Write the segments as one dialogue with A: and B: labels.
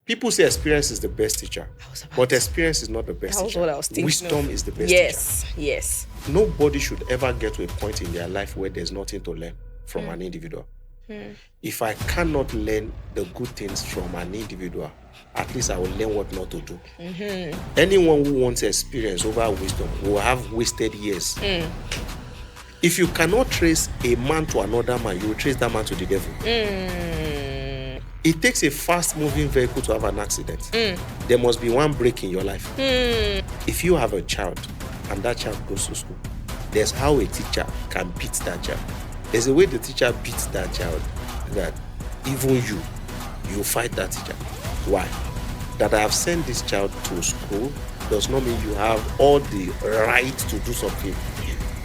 A: People say experience is the best teacher, but experience is not the best
B: That was
A: teacher.
B: what I was thinking.
A: Wisdom is the best
B: Yes,
A: teacher.
B: yes.
A: Nobody should ever get to a point in their life where there's nothing to learn from an individual. If I cannot learn the good things from an individual, at least I will learn what not to do. Anyone who wants experience over wisdom will have wasted years. If you cannot trace a man to another man, you will trace that man to the devil. It takes a fast-moving vehicle to have an accident. There must be one break in your life. If you have a child and that child goes to school, there's how a teacher can beat that child. There's a way the teacher beats that child that even you fight that teacher. Why? That I have sent this child to school does not mean you have all the right to do something.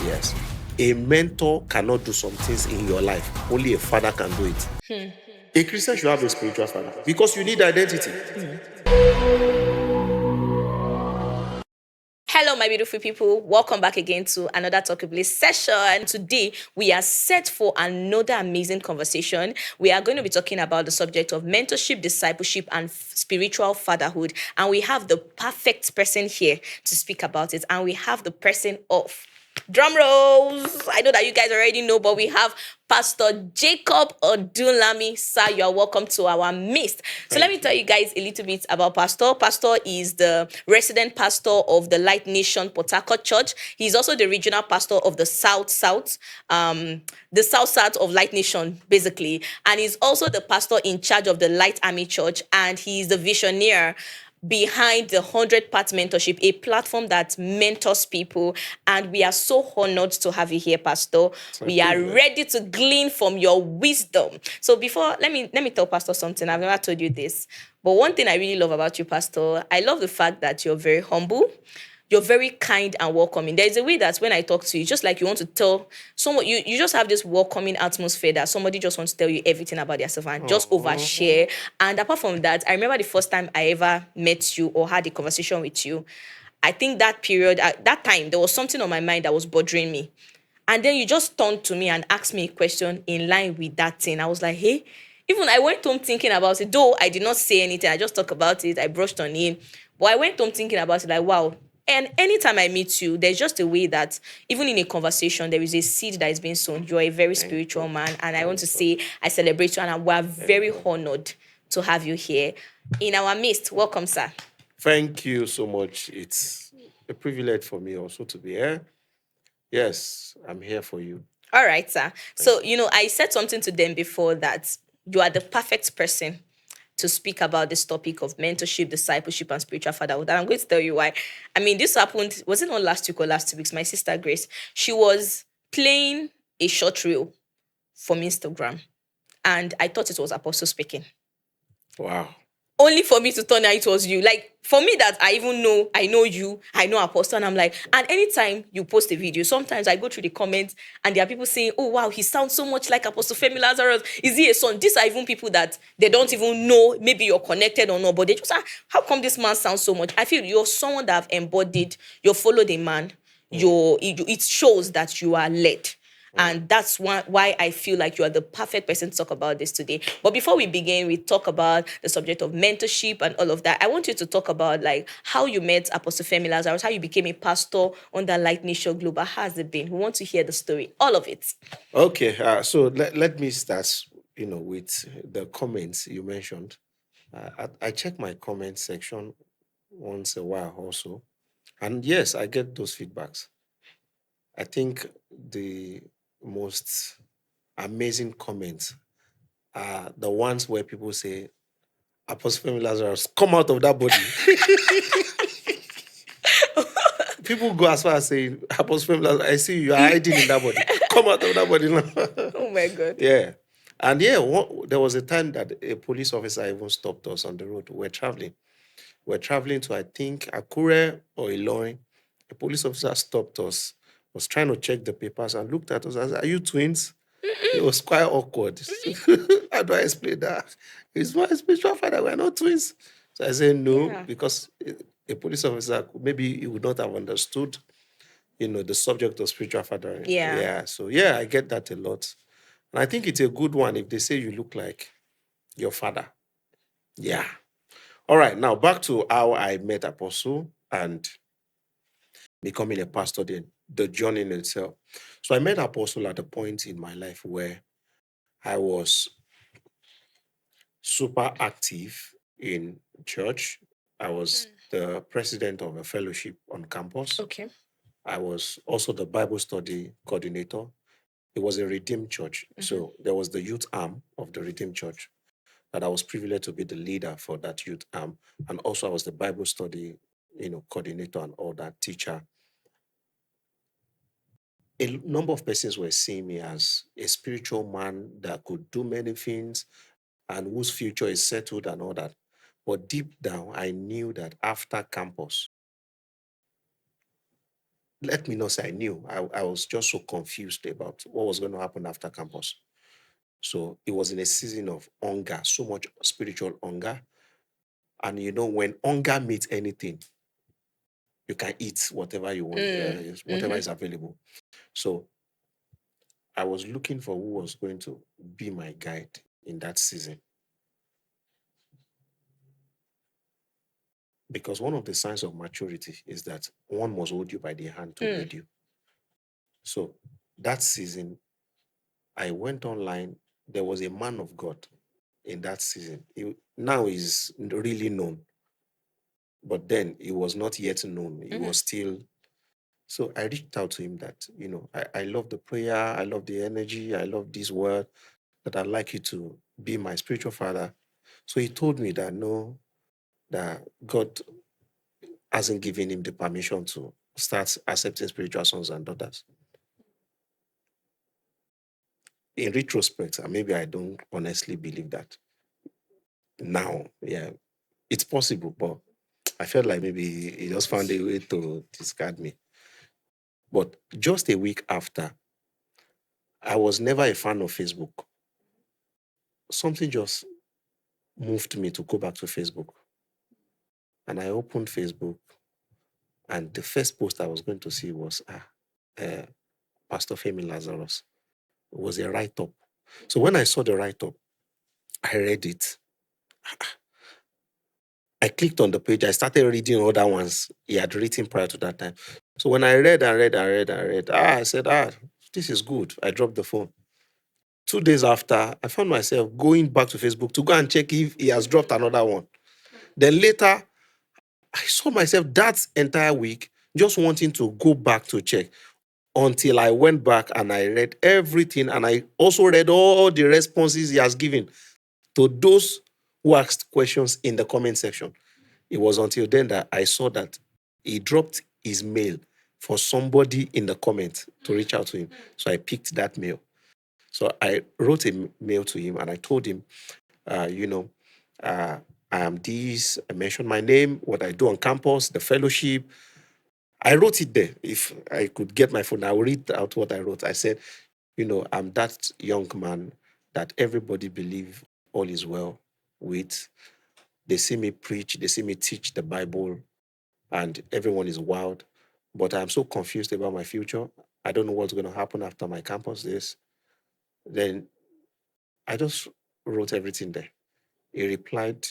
A: Yes. A mentor cannot do some things in your life. Only a father can do it. A Christian should have a spiritual father because you need identity.
B: Hello, my beautiful people. Welcome back again to another Talkwithbliss Session. Today, we are set for another amazing conversation. We are going to be talking about the subject of mentorship, discipleship, and spiritual fatherhood. And we have the perfect person here to speak about it. And we have the person of drum rolls. I know that you guys already know, but we have Pastor Jacob Odulami. Sir, you are welcome to our midst. So let me tell you guys a little bit about Pastor. Pastor is the resident pastor of the Light Nation Port Harcourt Church. He's also the regional pastor of the South of Light Nation, basically. And he's also the pastor in charge of the Light Army Church. And he's the visionary behind the 100-part mentorship, a platform that mentors people. And we are so honored to have you here, Pastor. We are ready to glean from your wisdom. So before, let me tell Pastor something. I've never told you this. But one thing I really love about you, Pastor, I love the fact that you're very humble. You're very kind and welcoming. There's a way that when I talk to you, just like you want to tell someone, you just have this welcoming atmosphere that somebody just wants to tell you everything about yourself and just overshare. And apart from that, I remember the first time I ever met you or had a conversation with you. I think that period, that time, there was something on my mind that was bothering me. And then you just turned to me and asked me a question in line with that thing. I was like, hey, even I went home thinking about it, though I did not say anything. I just talked about it. I brushed on it. But I went home thinking about it like, wow. And anytime I meet you, there's just a way that even in a conversation, there is a seed that is being sown. You're a very spiritual man. And I want to say, I celebrate you and we're very honored to have you here in our midst. Welcome, sir.
A: Thank you so much. It's a privilege for me also to be here. Yes, I'm here for you.
B: All right, sir. So, I said something to them before that you are the perfect person to speak about this topic of mentorship, discipleship, and spiritual fatherhood. And I'm going to tell you why. I mean, this happened, was it not last week or last 2 weeks? My sister Grace, she was playing a short reel from Instagram. And I thought it was Apostle speaking.
A: Wow.
B: Only for me to turn out it was you. Like, for me that I know you, I know Apostle, and I'm like, and anytime you post a video, sometimes I go through the comments and there are people saying, oh, wow, he sounds so much like Apostle Femi Lazarus. Is he a son? These are even people that they don't even know, maybe you're connected or not, but they just say, how come this man sounds so much? I feel you're someone that have embodied, you follow the man, it shows that you are led. And that's why I feel like you are the perfect person to talk about this today. But before we begin, we talk about the subject of mentorship and all of that. I want you to talk about like how you met Apostle Femi Lazarus, how you became a pastor under Light Nation Global. How has it been? We want to hear the story, all of it.
A: Okay, so let me start, with the comments you mentioned. I check my comment section once a while also. And yes, I get those feedbacks. I think the most amazing comments are the ones where people say, Apostle Femi Lazarus, come out of that body. People go as far as saying, Apostle Femi Lazarus, I see you are hiding in that body. Come out of that body now.
B: Oh my God.
A: Yeah. And there was a time that a police officer even stopped us on the road. We're traveling to, I think, Akure or Ilorin. A police officer stopped us, was trying to check the papers and looked at us and said, are you twins? It was quite awkward. How do I explain that? He's my spiritual father. We're not twins. So I said no, because a police officer, maybe he would not have understood, the subject of spiritual fathering.
B: Yeah.
A: So I get that a lot. And I think it's a good one if they say you look like your father. Yeah. All right, now back to how I met Apostle and becoming a pastor, the journey in itself. So I met Apostle at a point in my life where I was super active in church. I was the president of a fellowship on campus.
B: Okay.
A: I was also the Bible study coordinator. It was a Redeemed church. So there was the youth arm of the Redeemed church that I was privileged to be the leader for that youth arm. And also I was the Bible study, coordinator and all that, teacher. A number of persons were seeing me as a spiritual man that could do many things and whose future is settled and all that. But deep down, I knew that after campus, let me not say I knew, I was just so confused about what was going to happen after campus. So it was in a season of hunger, so much spiritual hunger. And when hunger meets anything, you can eat whatever you want, whatever is available. So I was looking for who was going to be my guide in that season. Because one of the signs of maturity is that one must hold you by the hand to lead you. So that season, I went online. There was a man of God in that season. Now he's really known, but then he was not yet known. He was still. So I reached out to him that, I love the prayer, I love the energy, I love this word, that I'd like you to be my spiritual father. So he told me that no, that God hasn't given him the permission to start accepting spiritual sons and daughters. In retrospect, and maybe I don't honestly believe that. Now, yeah, it's possible, but I felt like maybe he just found a way to discard me. But just a week after, I was never a fan of Facebook. Something just moved me to go back to Facebook. And I opened Facebook, and the first post I was going to see was Pastor Femi Lazarus. It was a write-up. So when I saw the write-up, I read it. I clicked on the page. I started reading other ones he had written prior to that time. So when I read, I said, this is good. I dropped the phone. 2 days after, I found myself going back to Facebook to go and check if he has dropped another one. Then later, I saw myself that entire week just wanting to go back to check until I went back and I read everything. And I also read all the responses he has given to those who asked questions in the comment section. It was until then that I saw that he dropped his mail for somebody in the comments to reach out to him. So I picked that mail. So I wrote a mail to him and I told him, I am this. I mentioned my name, what I do on campus, the fellowship. I wrote it there. If I could get my phone, I will read out what I wrote. I said, I'm that young man that everybody believe all is well with. They see me preach, they see me teach the Bible, and everyone is wild. But I'm so confused about my future. I don't know what's going to happen after my campus days. Then I just wrote everything there. He replied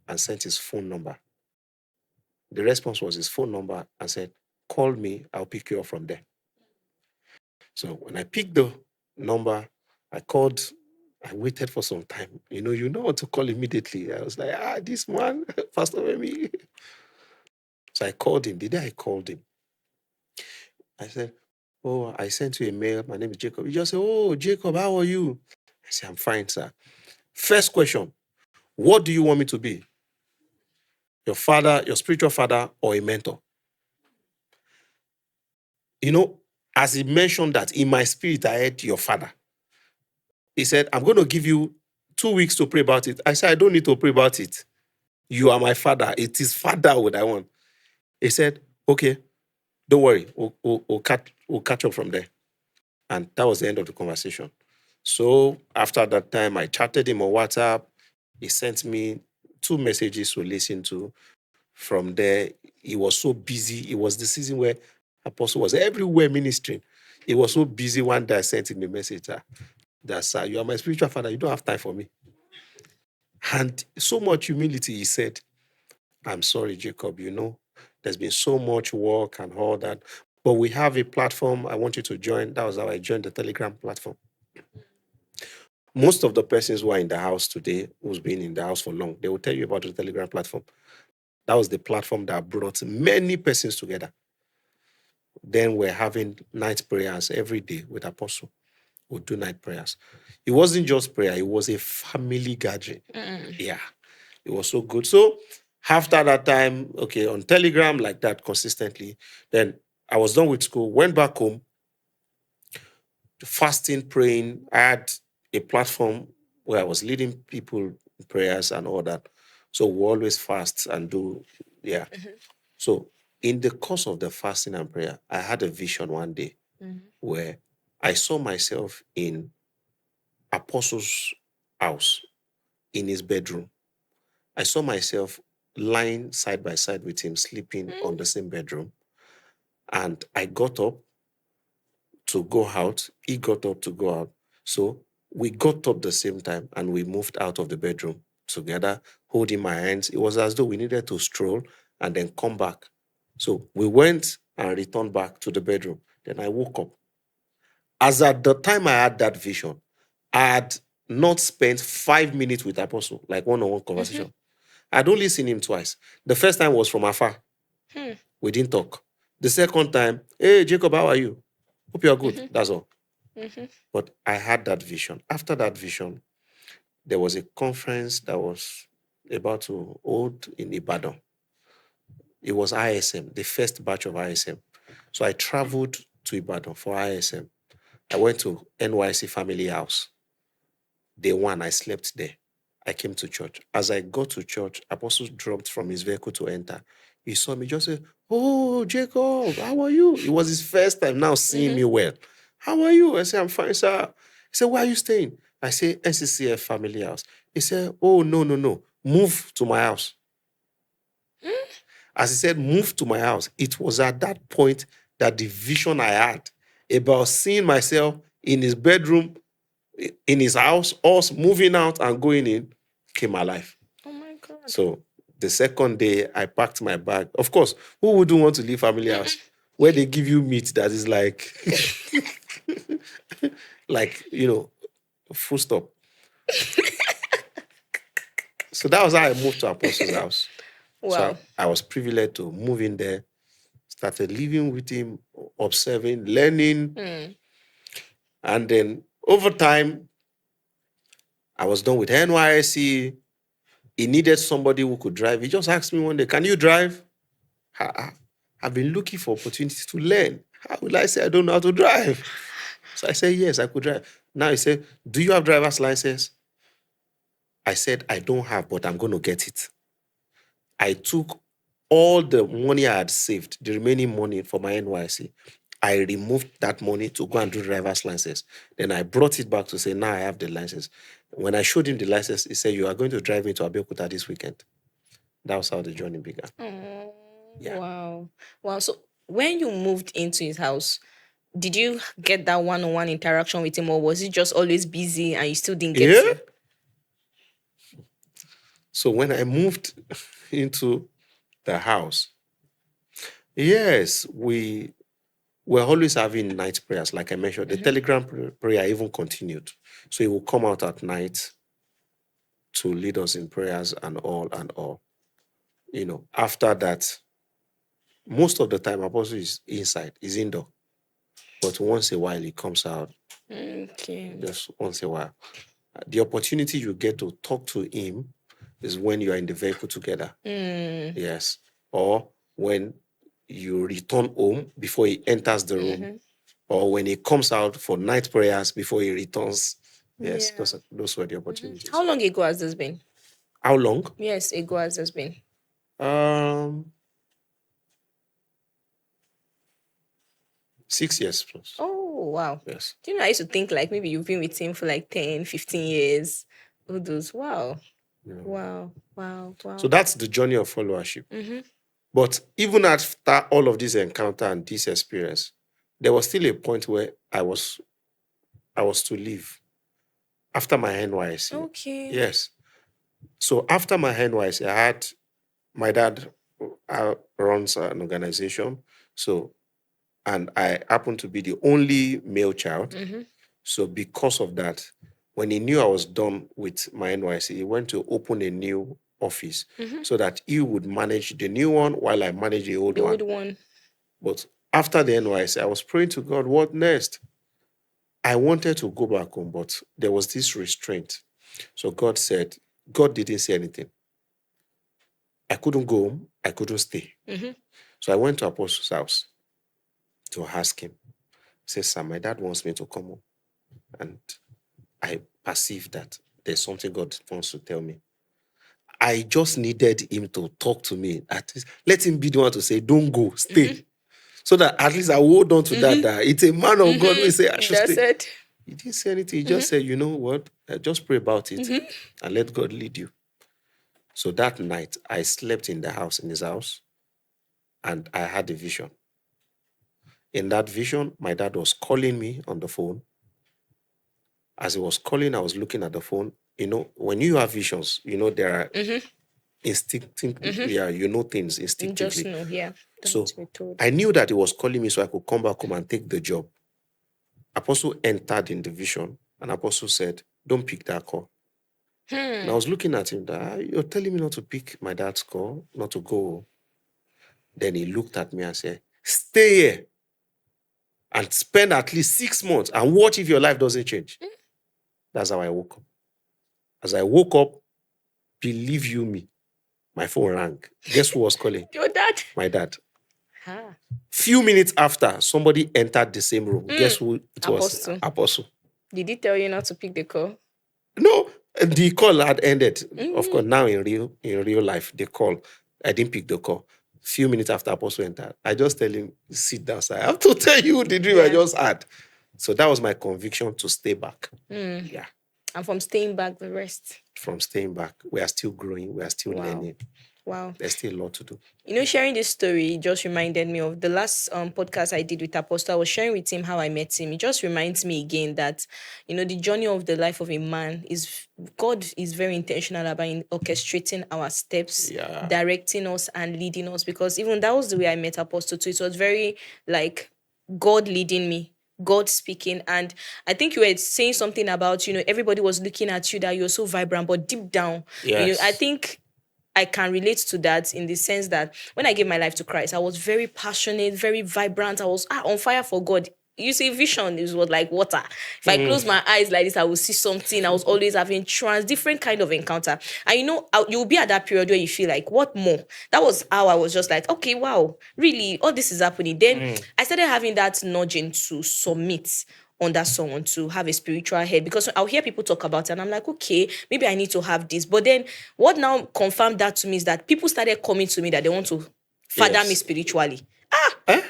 A: and sent his phone number. The response was his phone number and said, call me, I'll pick you up from there. So when I picked the number, I called, I waited for some time. You know what to call immediately. I was like, this man, Pastor Remy. So I called him. The day I called him, I said, I sent you a mail. My name is Jacob. He just said, Jacob, how are you? I said, I'm fine, sir. First question, what do you want me to be? Your father, your spiritual father, or a mentor? As he mentioned that, in my spirit, I heard your father. He said, I'm going to give you 2 weeks to pray about it. I said, I don't need to pray about it. You are my father. It is fatherhood I want. He said, okay, don't worry. We'll catch up from there. And that was the end of the conversation. So after that time, I chatted him on WhatsApp. He sent me 2 messages to listen to. From there, he was so busy. It was the season where Apostle was everywhere ministering. He was so busy. One day I sent him a message that, sir, you are my spiritual father. You don't have time for me. And so much humility, he said. I'm sorry, Jacob, there's been so much work and all that. But we have a platform I want you to join. That was how I joined the Telegram platform. Most of the persons who are in the house today, who's been in the house for long, they will tell you about the Telegram platform. That was the platform that brought many persons together. Then we're having night prayers every day with Apostle. We'll do night prayers. It wasn't just prayer, it was a family gathering. Yeah, it was so good. So after that time, okay, on Telegram like that consistently, then I was done with school, went back home, fasting, praying. I had a platform where I was leading people in prayers and all that. So we always fast and do, yeah. So in the course of the fasting and prayer, I had a vision one day where I saw myself in Apostle's house, in his bedroom. I saw myself lying side by side with him, sleeping on the same bedroom. And I got up to go out. He got up to go out. So we got up the same time and we moved out of the bedroom together, holding my hands. It was as though we needed to stroll and then come back. So we went and returned back to the bedroom. Then I woke up. As at the time I had that vision, I had not spent 5 minutes with Apostle, like one-on-one conversation. I'd only seen him twice. The first time was from afar. We didn't talk. The second time, hey, Jacob, how are you? Hope you're good. That's all. But I had that vision. After that vision, there was a conference that was about to hold in Ibadan. It was ISM, the first batch of ISM. So I traveled to Ibadan for ISM. I went to NYC Family House. Day one, I slept there. I came to church. As I got to church, Apostle dropped from his vehicle to enter. He saw me, just said, oh, Jacob, how are you? It was his first time now seeing me well. How are you? I said, I'm fine, sir. He said, where are you staying? I said, NCCF Family House. He said, oh, no. Move to my house. As he said, move to my house, it was at that point that the vision I had about seeing myself in his bedroom, in his house, us moving out and going in, came alive.
B: Oh my God.
A: So the second day, I packed my bag. Of course, who wouldn't want to leave family house where they give you meat that is like, like, full stop. So that was how I moved to Apostle's house.
B: Wow.
A: So I was privileged to move in there, started living with him, observing, learning. And then over time, I was done with NYSC. He needed somebody who could drive. He just asked me one day, can you drive? I've been looking for opportunities to learn. How will I say I don't know how to drive? So I said, yes, I could drive. Now he said, do you have driver's license? I said, I don't have, but I'm going to get it. I took all the money I had saved, the remaining money for my NYC. I removed that money to go and do driver's license. Then I brought it back to say, now I have the license. When I showed him the license, he said, you are going to drive me to Abeokuta this weekend. That was how the journey began.
B: Yeah. Wow. So when you moved into his house, did you get that one-on-one interaction with him, or was he just always busy and you still didn't get to?
A: So when I moved into the house, yes, we were always having night prayers. Like I mentioned, the Telegram prayer even continued. So he will come out at night to lead us in prayers and all. After that, most of the time, Apostle is inside, is indoor. But once a while, he comes out.
B: Okay.
A: Just once a while. The opportunity you get to talk to him is when you are in the vehicle together. Yes. Or when you return home before he enters the room. Or when he comes out for night prayers before he returns. Yes, those were the opportunities.
B: How long ago has this been?
A: How long?
B: Yes, ago has this been.
A: 6 years plus.
B: Oh, wow.
A: Yes.
B: Do you know, I used to think like maybe you've been with him for like 10, 15 years. All those. Wow. Wow.
A: So that's the journey of followership. But even after all of this encounter and this experience, there was still a point where I was to leave after my NYSC.
B: Okay.
A: Yes. So after my NYSC, I had my dad runs an organization. So, and I happen to be the only male child. So because of that, when he knew I was done with my NYC, he went to open a new office so that he would manage the new one while I manage the old one. But after the NYC, I was praying to God, what next? I wanted to go back home, but there was this restraint. So God didn't say anything. I couldn't go home. I couldn't stay. So I went to Apostle's house to ask him. He said, "Sir, my dad wants me to come home." And I perceived that there's something God wants to tell me. I just needed him to talk to me. At least let him be the one to say, "Don't go, stay." So that at least I hold on to that. It's a man of God who say, "I should stay." He didn't say anything. He just said, "You know what? Just pray about it and let God lead you." So that night, I slept in his house, and I had a vision. In that vision, my dad was calling me on the phone. As he was calling, I was looking at the phone. When you have visions, there are instinctively, things instinctively.
B: Just know, yeah.
A: So I knew that he was calling me so I could come back home and take the job. Apostle entered in the vision, and Apostle said, "Don't pick that call." And I was looking at him, "You're telling me not to pick my dad's call, not to go." Then he looked at me and said, "Stay here and spend at least 6 months and watch if your life doesn't change." That's how I woke up. As I woke up, believe you me, my phone rang. Guess who was calling?
B: Your dad?
A: My dad. Few minutes after, somebody entered the same room. Guess who it was? Apostle.
B: Did he tell you not to pick the call?
A: No, the call had ended. Of course, now in real life, the call, I didn't pick the call. Few minutes after Apostle entered, I just tell him, "Sit down, sir. I have to tell you the dream I just had." So that was my conviction to stay back. Yeah.
B: And from staying back, the rest.
A: From staying back, we are still growing. We are still learning.
B: Wow.
A: There's still a lot to do.
B: Sharing this story just reminded me of the last podcast I did with Apostle. I was sharing with him how I met him. It just reminds me again that, the journey of the life of a man God is very intentional about orchestrating our steps, directing us and leading us. Because even that was the way I met Apostle too. It was very like God leading me, God speaking. And I think you were saying something about, everybody was looking at you that you're so vibrant, but deep down, I think I can relate to that in the sense that when I gave my life to Christ, I was very passionate, very vibrant. I was on fire for God. You see, vision was like water. If I close my eyes like this, I will see something. I was always having different kind of encounter. And you'll be at that period where you feel like, what more? That was how I was just like, okay, wow, really, all this is happening. Then I started having that nudging to submit under someone, to have a spiritual head, because I'll hear people talk about it and I'm like, okay, maybe I need to have this. But then what now confirmed that to me is that people started coming to me that they want to father me spiritually.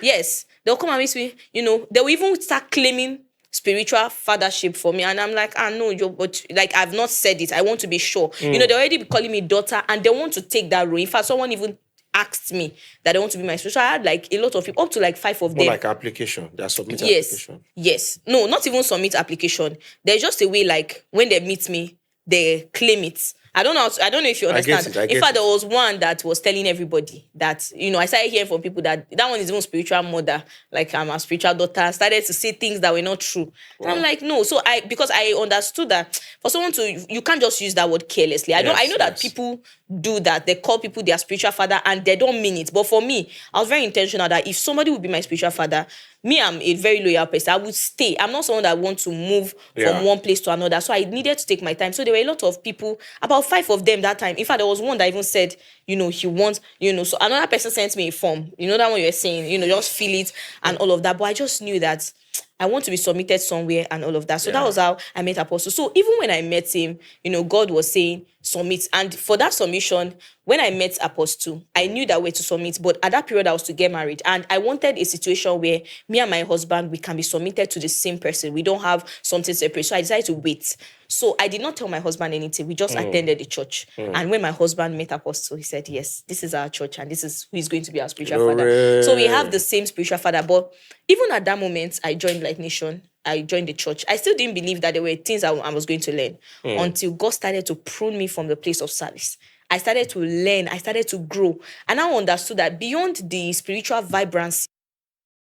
B: Yes. They'll come and meet me, they will even start claiming spiritual fathership for me. And I'm like, no, but like, I've not said it. I want to be sure. They already be calling me daughter and they want to take that role. In fact, someone even asked me that they want to be my spiritual. I had like a lot of people, up to like 5 of them.
A: More like application. They are submit application.
B: Yes. No, not even submit application. There's just a way like when they meet me, they claim it. I don't know if you understand.
A: I get
B: In fact, there was one that was telling everybody that, I started hearing from people that one is even spiritual mother, like I'm a spiritual daughter, started to say things that were not true. Wow. And I'm like, no. So because I understood that for someone you can't just use that word carelessly. I know that people do that. They call people their spiritual father and they don't mean it. But for me, I was very intentional that if somebody would be my spiritual father, me, I'm a very loyal person. I would stay. I'm not someone that wants to move from one place to another. So I needed to take my time. So there were a lot of people, about 5 of them that time. In fact, there was one that even said, he wants, so another person sent me a form. That one you were saying, just fill it and all of that. But I just knew that I want to be submitted somewhere and all of that. So that was how I met Apostle. So even when I met him, God was saying, submit. And for that submission, when I met Apostle, I knew that way to submit. But at that period, I was to get married. And I wanted a situation where me and my husband, we can be submitted to the same person. We don't have something separate. So I decided to wait. So I did not tell my husband anything. We just attended the church. And when my husband met Apostle, he said, yes, this is our church and this is who is going to be our spiritual father. So we have the same spiritual father. But even at that moment, I joined Light Nation. I joined the church. I still didn't believe that there were things I was going to learn until God started to prune me from the place of service. I started to learn, I started to grow. And I understood that beyond the spiritual vibrancy,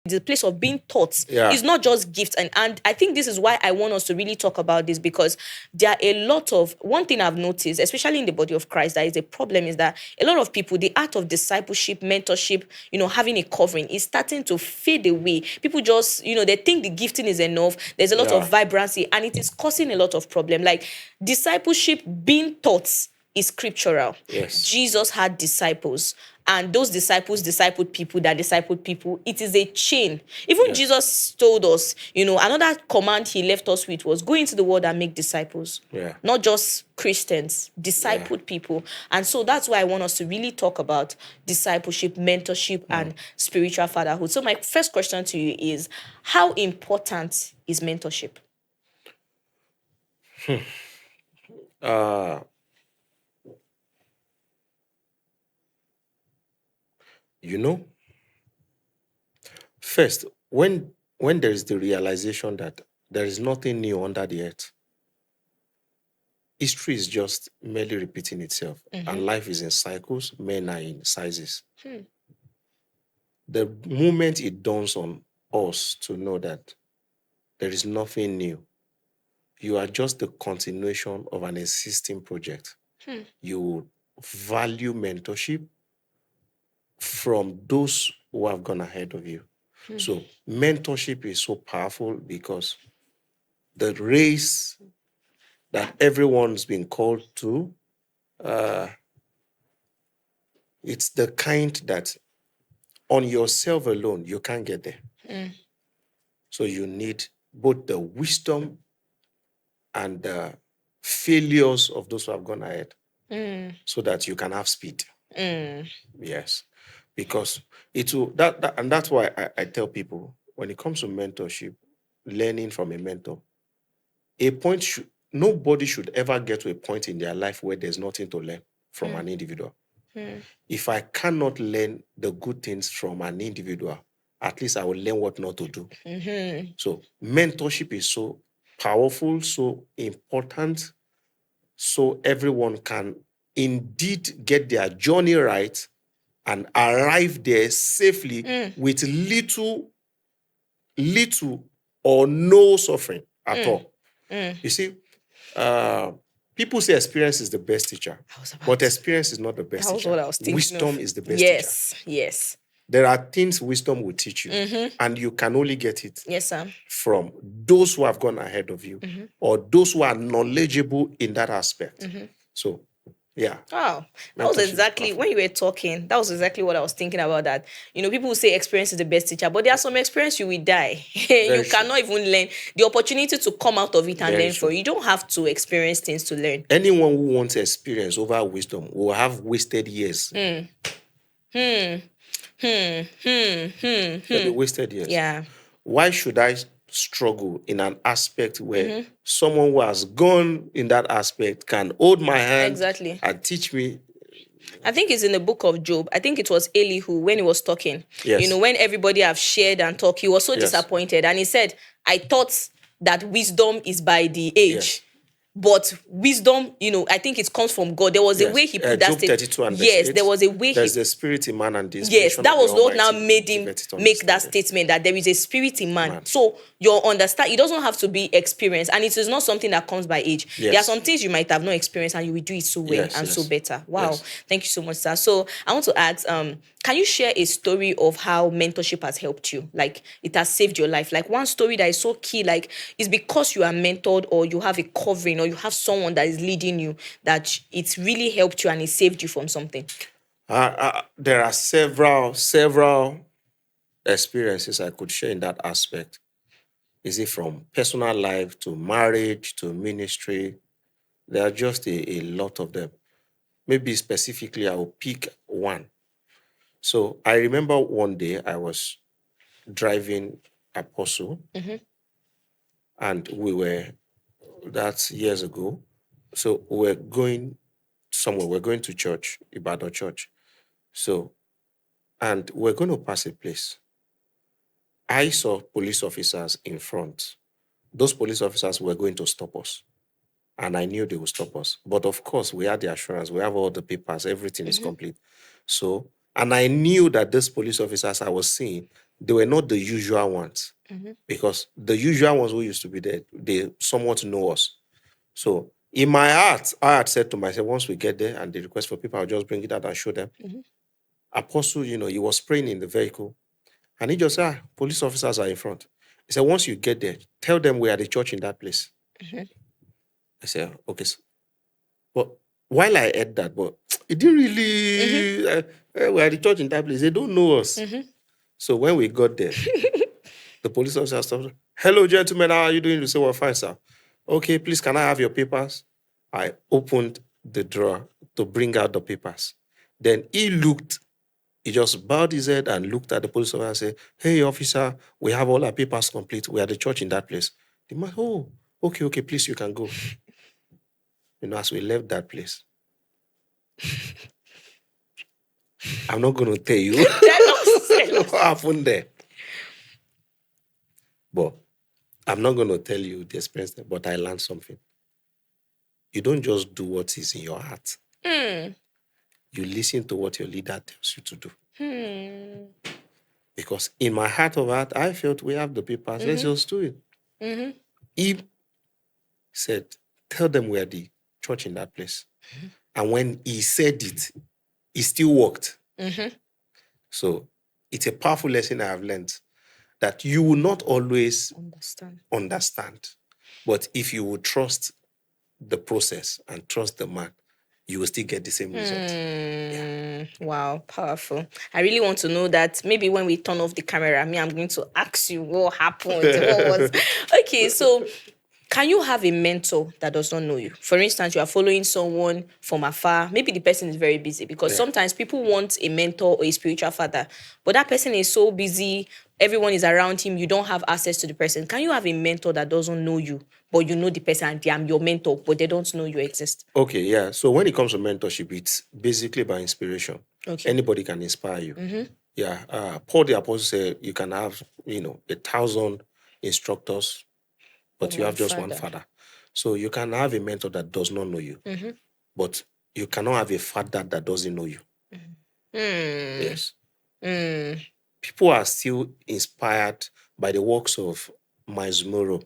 B: the place of being taught is not just gifts. And I think this is why I want us to really talk about this, because there are a lot of, one thing I've noticed, especially in the body of Christ, that is a problem, is that a lot of people, the art of discipleship, mentorship, having a covering is starting to fade away. People just, they think the gifting is enough. There's a lot of vibrancy, and it is causing a lot of problem. Like discipleship being taught is scriptural.
A: Yes.
B: Jesus had disciples, and those disciples discipled people that discipled people. It is a chain. Even Jesus told us, another command he left us with was go into the world and make disciples. Not just Christians, discipled people. And so that's why I want us to really talk about discipleship, mentorship, and spiritual fatherhood. So my first question to you is, how important is mentorship?
A: First, when there is the realization that there is nothing new under the earth, history is just merely repeating itself, and life is in cycles, men are in sizes. The moment it dawns on us to know that there is nothing new, you are just the continuation of an existing project. You value mentorship from those who have gone ahead of you. So mentorship is so powerful because the race that everyone's been called to, it's the kind that on yourself alone, you can't get there. So you need both the wisdom and the failures of those who have gone ahead so that you can have speed. Yes. Because it will, and that's why I tell people, when it comes to mentorship, learning from a mentor, nobody should ever get to a point in their life where there's nothing to learn from an individual. If I cannot learn the good things from an individual, at least I will learn what not to do. So mentorship is so powerful, so important, so everyone can indeed get their journey right and arrive there safely with little or no suffering at all. You see, people say experience is the best teacher, but experience is not the best
B: That was
A: teacher.
B: what I was thinking
A: Wisdom
B: of.
A: is the best teacher.
B: Yes.
A: There are things wisdom will teach you, and you can only get it
B: Sir.
A: from those who have gone ahead of you or those who are knowledgeable in that aspect. So, yeah.
B: Oh, that was exactly, when you were talking, that was exactly what I was thinking about, that, people will say experience is the best teacher, but there are some experience you will die. You cannot even learn. The opportunity to come out of it and learn from you. You don't have to experience things to learn.
A: Anyone who wants experience over wisdom will have wasted years. Wasted years.
B: Yeah.
A: Why should I struggle in an aspect where someone who has gone in that aspect can hold my hand and teach me?
B: I think it's in the book of Job. I think it was Elihu when he was talking.
A: Yes.
B: When everybody have shared and talked, he was so disappointed. And he said, I thought that wisdom is by the age.
A: Yes.
B: But wisdom, I think it comes from God. There was a way he put that statement. Yes, there was a way.
A: There's the spirit in man and the
B: yes, that was what now made him make that statement, that there is a spirit in man. So your understand, it doesn't have to be experience, and it is not something that comes by age.
A: Yes.
B: There are some things you might have no experience and you will do it so well so better. Wow. Yes. Thank you so much, sir. So I want to ask, can you share a story of how mentorship has helped you? Like it has saved your life. Like one story that is so key, like is because you are mentored or you have a covering or you have someone that is leading you, that it's really helped you and it saved you from something.
A: There are several experiences I could share in that aspect. Is it from personal life to marriage to ministry? There are just a lot of them. Maybe specifically, I will pick one. So I remember one day I was driving Apostle, and that's years ago. So we're going somewhere. We're going to church, Ibadan church. So, and we're going to pass a place. I saw police officers in front. Those police officers were going to stop us. And I knew they would stop us. But of course, we had the assurance, we have all the papers, everything is complete. So, and I knew that these police officers I was seeing, they were not the usual ones. Because the usual ones who used to be there, they somewhat know us. So in my heart, I had said to myself, once we get there and they request for people, I'll just bring it out and show them. Apostle, he was praying in the vehicle. And he just said, police officers are in front. He said, once you get there, tell them we are the church in that place. I said, okay. But while I heard that, but it didn't really, we are the church in that place. They don't know us. So when we got there, the police officer stopped. Hello, gentlemen, how are you doing? We said, well, fine, sir. Okay, please, can I have your papers? I opened the drawer to bring out the papers. Then he just bowed his head and looked at the police officer and said, hey, officer, we have all our papers complete. We are the church in that place. The man, oh, okay, please, you can go. As we left that place, I'm not going to tell you what happened there. But I'm not going to tell you the experience there, but I learned something. You don't just do what is in your heart. You listen to what your leader tells you to do. Because in my heart of heart, I felt we have the papers. Let's just do it. He said, tell them we are the church in that place. And when he said it, it still worked. So it's a powerful lesson I have learned, that you will not always understand. But if you will trust the process and trust the man, you will still get the same result. Yeah.
B: Wow, powerful. I really want to know that. Maybe when we turn off the camera, I'm going to ask you what happened. Okay, so can you have a mentor that does not know you? For instance, you are following someone from afar. Maybe the person is very busy, because sometimes people want a mentor or a spiritual father, but that person is so busy, everyone is around him, you don't have access to the person. Can you have a mentor that doesn't know you, but you know the person and they are your mentor, but they don't know you exist?
A: Okay, yeah. So when it comes to mentorship, it's basically by inspiration.
B: Okay.
A: Anybody can inspire you. Yeah. Paul the Apostle said you can have, 1,000 instructors, but you have just one father. So you can have a mentor that does not know you, but you cannot have a father that doesn't know you. Yes. People are still inspired by the works of Miles Monroe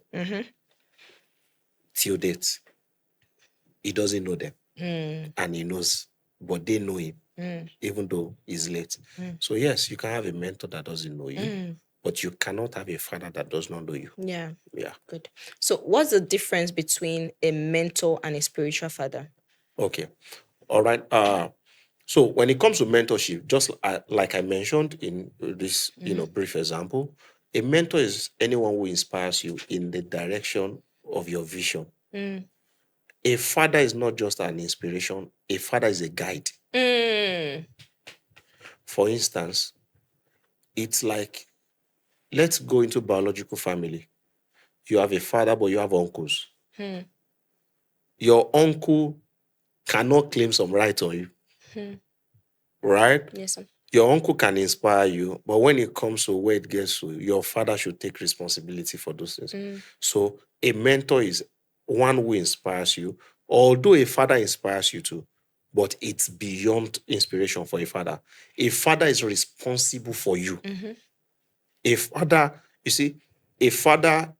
A: till date. He doesn't know them, and he knows, but they know him, even though he's late. So yes, you can have a mentor that doesn't know you, but you cannot have a father that does not know you.
B: Yeah.
A: Yeah.
B: Good. So what's the difference between a mentor and a spiritual father?
A: Okay. All right. So when it comes to mentorship, just like I mentioned in this, brief example, a mentor is anyone who inspires you in the direction of your vision. A father is not just an inspiration. A father is a guide. For instance, it's like, let's go into biological family. You have a father, but you have uncles. Your uncle cannot claim some right on you. Right?
B: Yes, sir.
A: Your uncle can inspire you, but when it comes to where it gets to, your father should take responsibility for those things. So a mentor is one who inspires you, although a father inspires you too, but it's beyond inspiration for a father. A father is responsible for you. A father, a father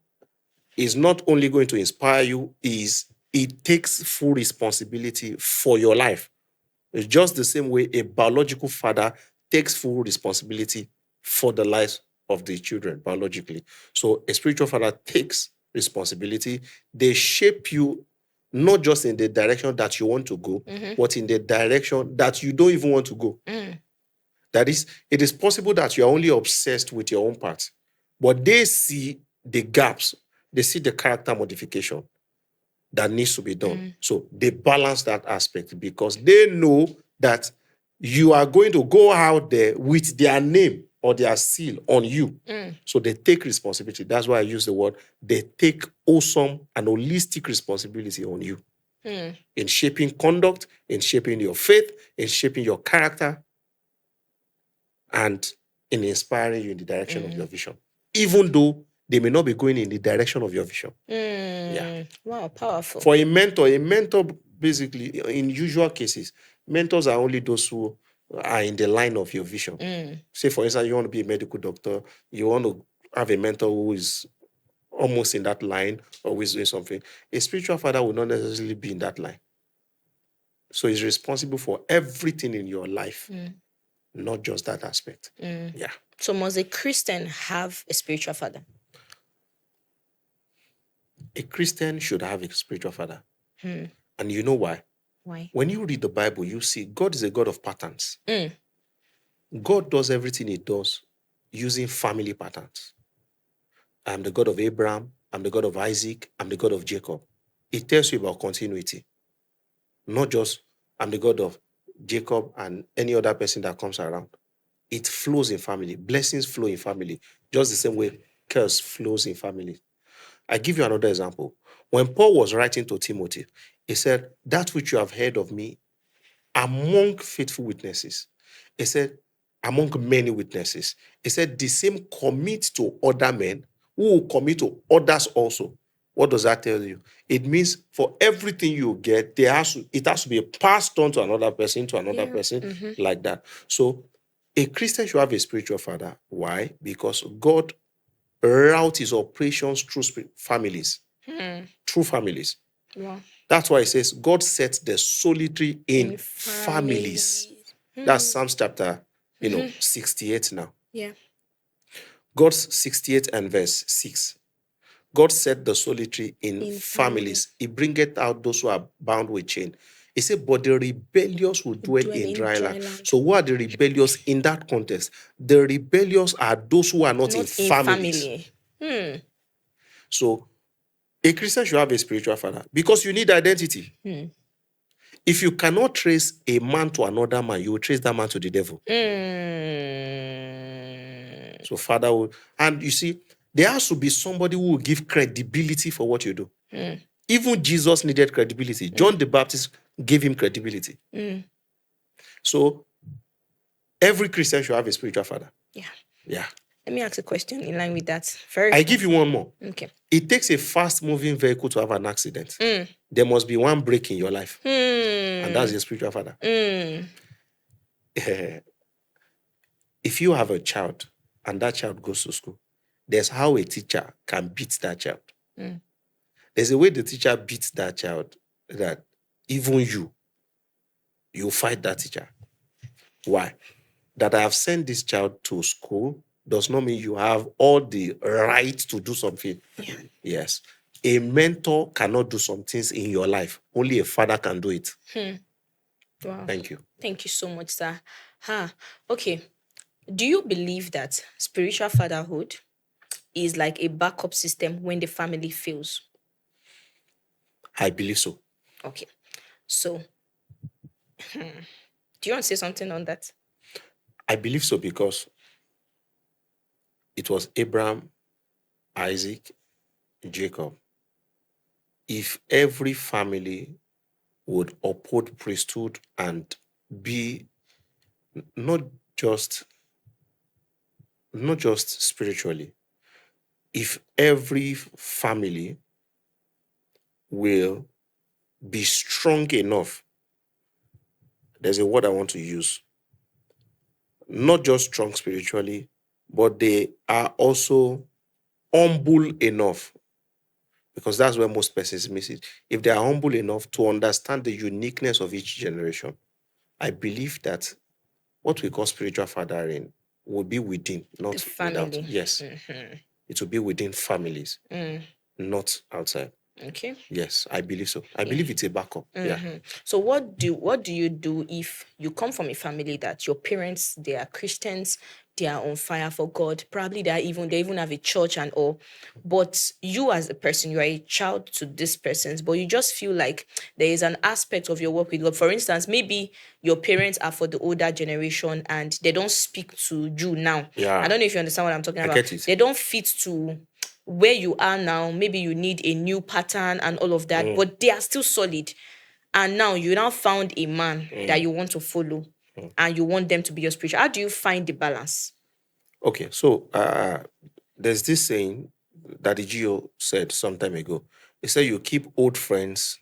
A: is not only going to inspire you, he takes full responsibility for your life. It's just the same way a biological father takes full responsibility for the lives of the children biologically. So a spiritual father takes responsibility. They shape you not just in the direction that you want to go, but in the direction that you don't even want to go. That is, it is possible that you are only obsessed with your own part, but they see the gaps, they see the character modification that needs to be done. So they balance that aspect because they know that you are going to go out there with their name or their seal on you. So they take responsibility. That's why I use the word, they take awesome and holistic responsibility on you in shaping conduct, in shaping your faith, in shaping your character, and in inspiring you in the direction of your vision. Even though they may not be going in the direction of your vision. Yeah.
B: Wow, powerful.
A: For a mentor basically, in usual cases, mentors are only those who are in the line of your vision. Say, for instance, you want to be a medical doctor, you want to have a mentor who is almost in that line or who is doing something. A spiritual father will not necessarily be in that line. So he's responsible for everything in your life, not just that aspect. Yeah.
B: So must a Christian have a spiritual father?
A: A Christian should have a spiritual father. And you know why?
B: Why?
A: When you read the Bible, you see God is a God of patterns. God does everything he does using family patterns. I'm the God of Abraham, I'm the God of Isaac, I'm the God of Jacob. It tells you about continuity. Not just I'm the God of Jacob and any other person that comes around. It flows in family. Blessings flow in family, just the same way curse flows in family. I give you another example. When Paul was writing to Timothy, he said, that which you have heard of me among faithful witnesses. He said, among many witnesses. He said, the same commit to other men who will commit to others also. What does that tell you? It means for everything you get, it has to be passed on to another person, like that. So a Christian should have a spiritual father. Why? Because God route his operations through families. Through families.
B: Wow.
A: That's why it says God sets the solitary in families. That's Psalms chapter 68 now.
B: Yeah.
A: God's 68 and verse 6. God set the solitary in families. He bringeth out those who are bound with chain. He said, but the rebellious will dwell in dry land. So who are the rebellious in that context? The rebellious are those who are not in families. So a Christian should have a spiritual father because you need identity. If you cannot trace a man to another man, you will trace that man to the devil. So father will, and you see, there has to be somebody who will give credibility for what you do. Even Jesus needed credibility. John the Baptist gave him credibility. So every Christian should have a spiritual father. Yeah.
B: Let me ask a question in line with that.
A: I give you one more.
B: Okay.
A: It takes a fast-moving vehicle to have an accident. There must be one break in your life. And that's your spiritual father. If you have a child and that child goes to school, there's how a teacher can beat that child. There's a way the teacher beats that child that even you fight that teacher. Why? That I have sent this child to school does not mean you have all the right to do something. Yes. A mentor cannot do some things in your life. Only a father can do it.
B: Wow.
A: Thank you.
B: Thank you so much, sir. Okay. Do you believe that spiritual fatherhood is like a backup system when the family fails?
A: I believe so.
B: Okay. So, do you want to say something on that?
A: I believe so because it was Abraham, Isaac, Jacob. If every family would uphold priesthood and be not just spiritually, if every family will be strong enough, there's a word I want to use, not just strong spiritually, but they are also humble enough, because that's where most persons miss it. If they are humble enough to understand the uniqueness of each generation, I believe that what we call spiritual fathering will be within, not without. Yes. It will be within families, not outside.
B: Okay.
A: Yes, I believe so. I believe it's a backup. Yeah.
B: So what do you do if you come from a family that your parents, they are Christians, they are on fire for God, probably they even have a church and all, but you as a person, you are a child to these persons, but you just feel like there is an aspect of your work with God. For instance, maybe your parents are for the older generation and they don't speak to you now.
A: Yeah.
B: I don't know if you understand what I'm talking about.
A: I get it.
B: They don't fit to where you are now. Maybe you need a new pattern and all of that, but they are still solid. And now you now found a man that you want to follow and you want them to be your spiritual. How do you find the balance?
A: Okay, so there's this saying Daddy Gio said some time ago. He said you keep old friends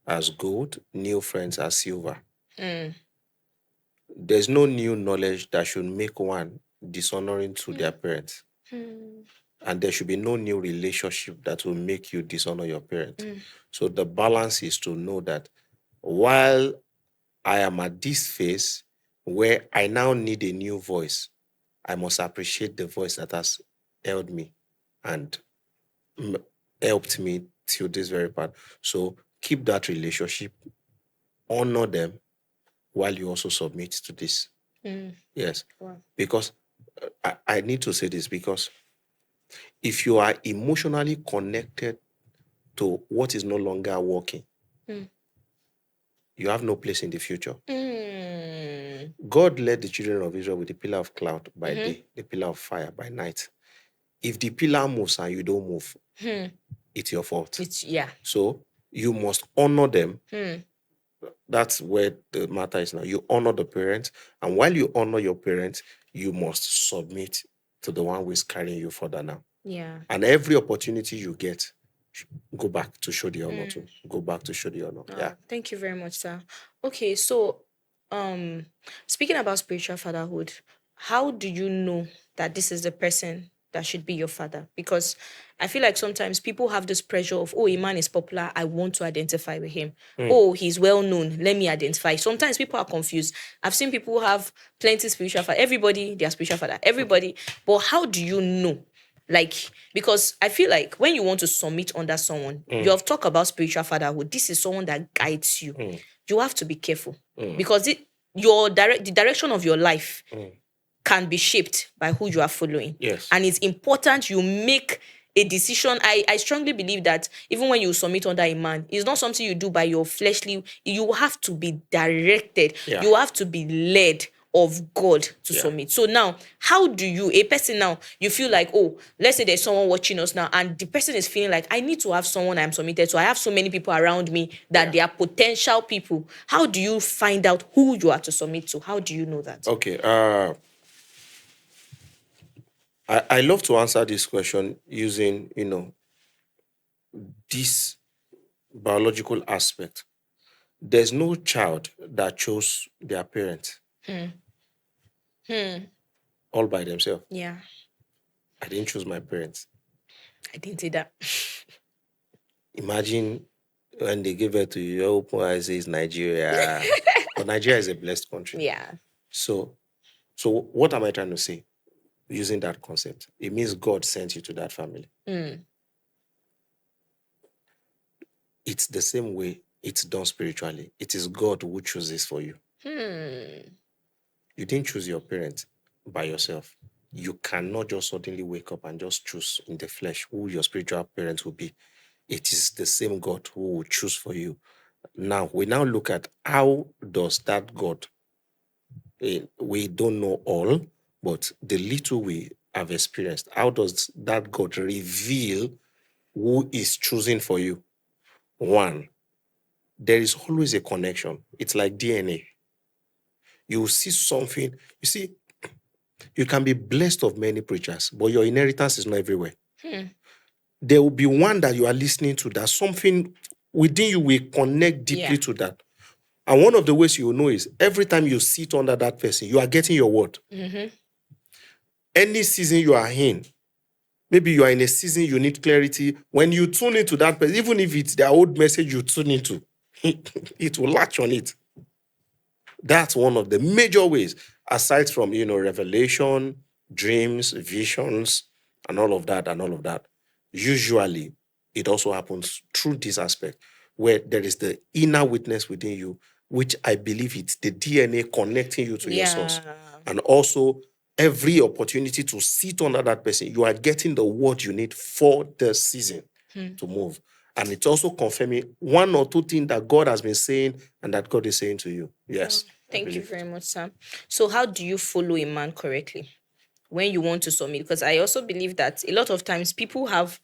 A: as gold, new friends as silver. There's no new knowledge that should make one dishonoring to their parents. And there should be no new relationship that will make you dishonor your parents. So the balance is to know that while I am at this phase where I now need a new voice, I must appreciate the voice that has held me and helped me till this very part. So keep that relationship, honor them, while you also submit to this. Yes.
B: Wow.
A: Because I need to say this, because if you are emotionally connected to what is no longer working, you have no place in the future. God led the children of Israel with the pillar of cloud by day, the pillar of fire by night. If the pillar moves and you don't move, it's your fault. So you must honor them. That's where the matter is now. You honor the parents, and while you honor your parents, you must submit to the one who is carrying you further now.
B: Yeah.
A: And every opportunity you get, go back to show the honor to. Go back to show the honor. Yeah.
B: Thank you very much, sir. Okay, so speaking about spiritual fatherhood, how do you know that this is the person that should be your father? Because I feel like sometimes people have this pressure of, oh, a man is popular, I want to identify with him. Oh, he's well known, let me identify. Sometimes people are confused. I've seen people have plenty spiritual father. Everybody, their spiritual father. Everybody. But how do you know? Like, because I feel like when you want to submit under someone, you have talked about spiritual fatherhood. This is someone that guides you. You have to be careful because the direction of your life can be shaped by who you are following.
A: Yes.
B: And it's important you make a decision. I strongly believe that even when you submit under a man, it's not something you do by your fleshly. You have to be directed.
A: Yeah.
B: You have to be led of God to submit. So now, how do you, a person now, you feel like, oh, let's say there's someone watching us now and the person is feeling like, I need to have someone I'm submitted to. I have so many people around me that they are potential people. How do you find out who you are to submit to? How do you know that?
A: Okay. I love to answer this question using, this biological aspect. There's no child that chose their parents all by themselves.
B: Yeah.
A: I didn't choose my parents.
B: I didn't say that.
A: Imagine when they give it to you, your open eyes say it's Nigeria. But Nigeria is a blessed country.
B: Yeah.
A: So what am I trying to say using that concept? It means God sent you to that family. It's the same way it's done spiritually. It is God who chooses for you. You didn't choose your parents by yourself. You cannot just suddenly wake up and just choose in the flesh who your spiritual parents will be. It is the same God who will choose for you. Now, we now look at how does that God, we don't know all, but the little we have experienced, how does that God reveal who is choosing for you? One, there is always a connection. It's like DNA. You will see something. You see, you can be blessed of many preachers, but your inheritance is not everywhere. There will be one that you are listening to that something within you will connect deeply to that. And one of the ways you will know is every time you sit under that person, you are getting your word. Any season you are in, maybe you are in a season you need clarity. When you tune into that person, even if it's their old message you tune into, it will latch on it. That's one of the major ways, aside from, revelation, dreams, visions, and all of that. Usually, it also happens through this aspect where there is the inner witness within you, which I believe it's the DNA connecting you to your source. And also, every opportunity to sit under that person, you are getting the word you need for the season to move. And it's also confirming one or two things that God has been saying and that God is saying to you. Yes.
B: Thank you very much, Sam. So how do you follow a man correctly when you want to submit? Because I also believe that a lot of times people have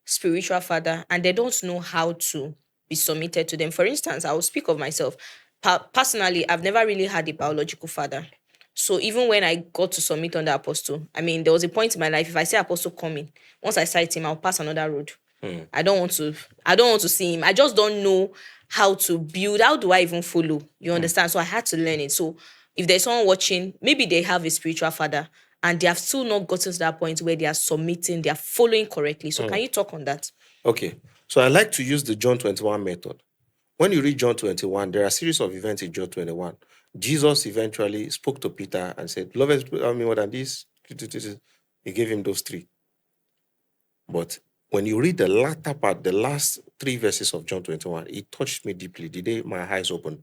B: spiritual father and they don't know how to be submitted to them. For instance, I will speak of myself. Personally, I've never really had a biological father. So even when I got to submit under Apostle, I mean, there was a point in my life, if I say Apostle coming, once I sight him, I'll pass another road. I don't want to see him. I just don't know how to build. How do I even follow? You understand? So I had to learn it. So if there's someone watching, maybe they have a spiritual father and they have still not gotten to that point where they are submitting, they are following correctly. So can you talk on that?
A: Okay. So I like to use the John 21 method. When you read John 21, there are a series of events in John 21. Jesus eventually spoke to Peter and said, love us more than this. He gave him those three. But when you read the latter part, the last 3 verses of John 21, it touched me deeply. The day my eyes opened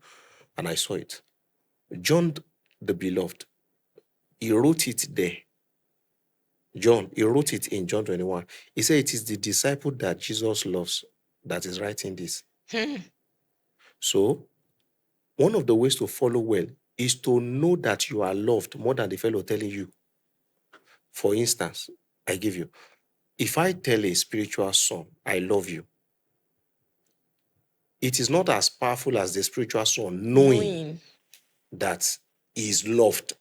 A: and I saw it. John, the beloved, he wrote it there. John, he wrote it in John 21. He said it is the disciple that Jesus loves that is writing this. So, one of the ways to follow well is to know that you are loved more than the fellow telling you. For instance, I give you, if I tell a spiritual son, I love you, it is not as powerful as the spiritual son knowing that he is loved.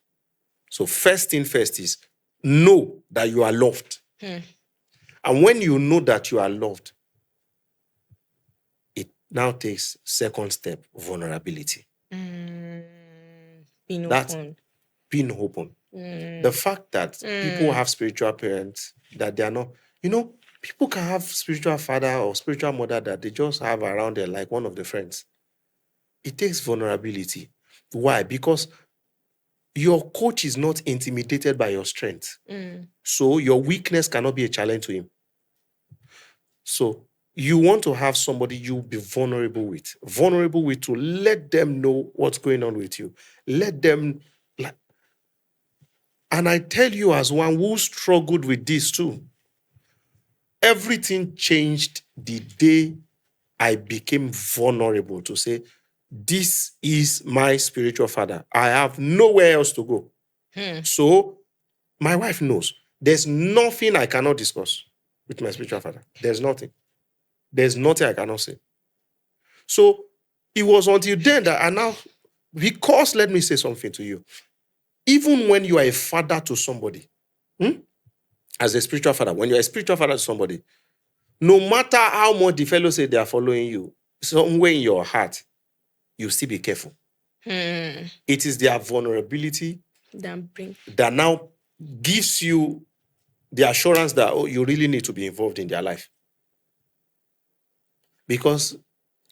A: So first thing first is know that you are loved. And when you know that you are loved, it now takes second step, vulnerability. That's being open. The fact that people have spiritual parents, that they are not, people can have spiritual father or spiritual mother that they just have around there like one of the friends. It takes vulnerability. Why? Because your coach is not intimidated by your strength. So your weakness cannot be a challenge to him. So you want to have somebody you'll be vulnerable with to let them know what's going on with you. Let them, and I tell you as one who struggled with this too, everything changed the day I became vulnerable to say, this is my spiritual father. I have nowhere else to go. So my wife knows there's nothing I cannot discuss with my spiritual father. There's nothing. There's nothing I cannot say. So it was until then that I now, because let me say something to you. Even when you are a father to somebody, as a spiritual father, when you're a spiritual father to somebody, no matter how much the fellow say they are following you, somewhere in your heart, you still be careful. It is their vulnerability that now gives you the assurance that you really need to be involved in their life. Because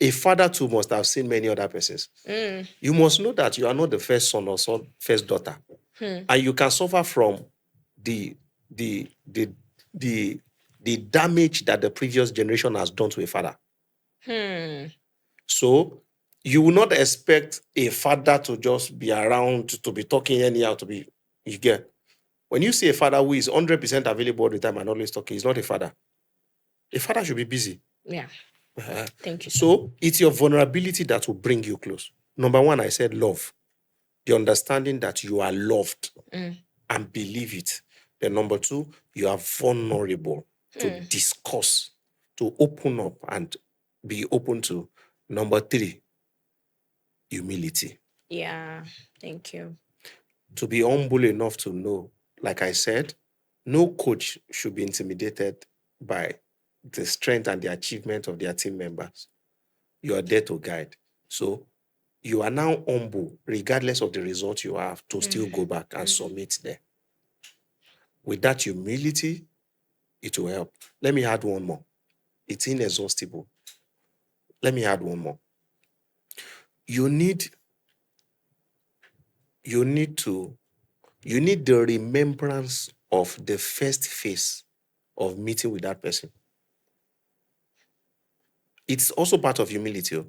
A: a father too must have seen many other persons. You must know that you are not the first son or first daughter. And you can suffer from the damage that the previous generation has done to a father. So you will not expect a father to just be around, to be talking anyhow, you get. When you see a father who is 100% available all the time and always talking, he's not a father. A father should be busy.
B: Yeah. Thank you.
A: So it's your vulnerability that will bring you close. Number one, I said love. The understanding that you are loved and believe it. Then number two, you are vulnerable to discuss, to open up and be open to. Number three, humility.
B: Yeah, thank you.
A: To be humble enough to know, like I said, no coach should be intimidated by the strength and the achievement of their team members. You are there to guide. So you are now humble, regardless of the result you have, to still go back and submit there. With that humility, it will help. Let me add one more. It's inexhaustible. Let me add one more. You need the remembrance of the first phase of meeting with that person. It's also part of humility.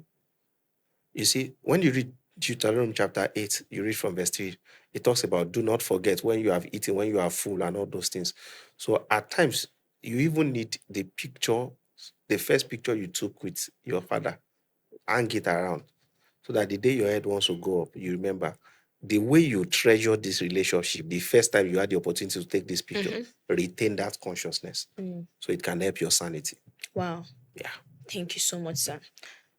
A: You see, when you read Deuteronomy chapter 8, you read from verse 3, it talks about do not forget when you have eaten, when you are full, and all those things. So at times, you even need the picture, the first picture you took with your father, hang it around, so that the day your head wants to go up, you remember the way you treasure this relationship, the first time you had the opportunity to take this picture, retain that consciousness so it can help your sanity.
B: Wow.
A: Yeah.
B: Thank you so much, sir.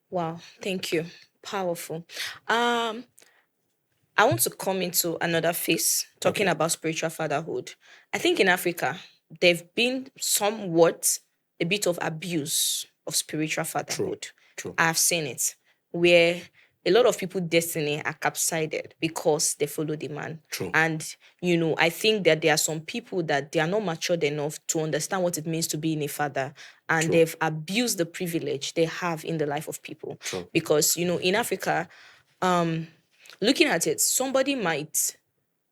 B: Wow. Thank you. Powerful. I want to come into another phase talking
A: Okay.
B: about spiritual fatherhood. I think in Africa, there've been somewhat a bit of abuse of spiritual fatherhood.
A: True.
B: I've seen it where a lot of people' destiny are capsided because they follow the man.
A: True.
B: And, I think that there are some people that they are not matured enough to understand what it means to be in a father. And
A: True.
B: they've abused the privilege they have in the life of people.
A: True.
B: Because, in Africa, looking at it,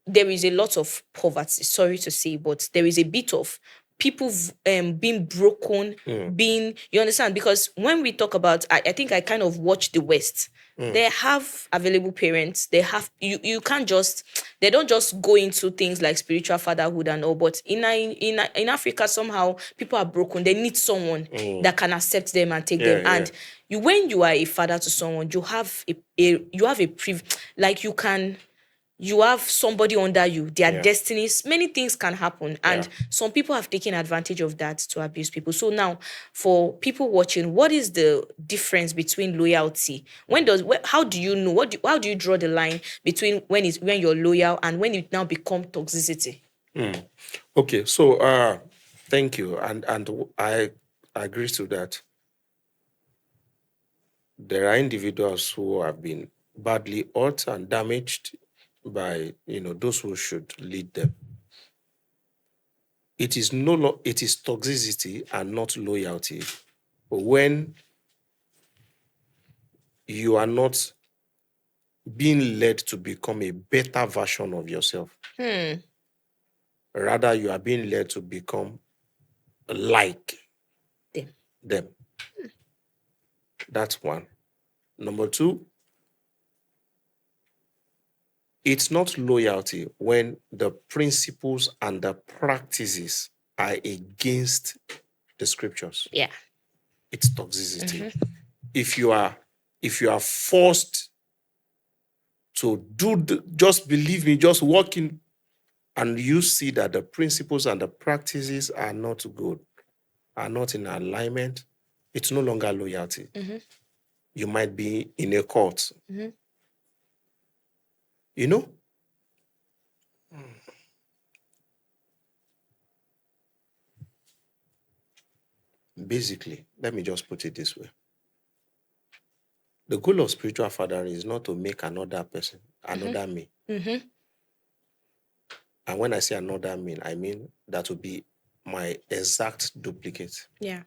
B: there is a lot of poverty, sorry to say, but there is a bit of people being broken, you understand? Because when we talk about, I think I kind of watch the West. They have available parents. They have, you can't just, they don't just go into things like spiritual fatherhood and all, but in Africa, somehow people are broken. They need someone that can accept them and take them. And when you are a father to someone, you have you have somebody under you, their destinies, many things can happen. And some people have taken advantage of that to abuse people. So now, for people watching, what is the difference between loyalty? How do you know? How do you draw the line between when you're loyal and when it now become toxicity?
A: Okay, so thank you. And I agree to that. There are individuals who have been badly hurt and damaged by those who should lead them. It is toxicity and not loyalty when you are not being led to become a better version of yourself. Rather, you are being led to become like them. That's one. Number two, it's not loyalty when the principles and the practices are against the scriptures.
B: Yeah.
A: It's toxicity. If you are forced to just believe me, just walk in, and you see that the principles and the practices are not good, are not in alignment, it's no longer loyalty. You might be in a cult. Basically, let me just put it this way. The goal of spiritual fathering is not to make another person, another me. And when I say another me, I mean that will be my exact duplicate.
B: Yeah.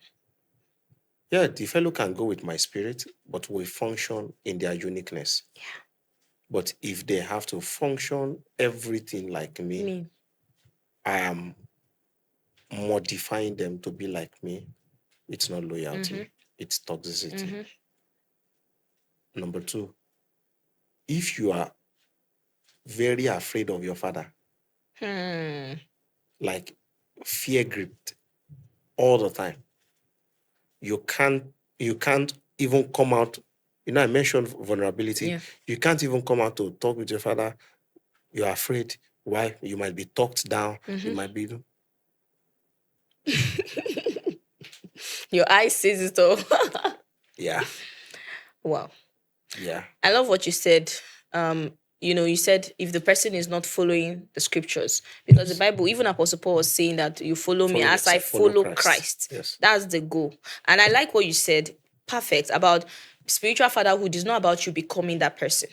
A: Yeah, the fellow can go with my spirit, but we function in their uniqueness.
B: Yeah.
A: But if they have to function everything like me, I am modifying them to be like me. It's not loyalty. It's toxicity. Number two, if you are very afraid of your father, like fear gripped all the time, you can't even come out. I mentioned vulnerability.
B: Yeah.
A: You can't even come out to talk with your father. You're afraid. Why? You might be talked down. You might be.
B: Your eyes sees it all.
A: Yeah.
B: Wow.
A: Yeah.
B: I love what you said. You said if the person is not following the scriptures, because the Bible, even Apostle Paul was saying that you follow me as I follow Christ.
A: Yes.
B: That's the goal. And I like what you said, perfect, about spiritual fatherhood is not about you becoming that person.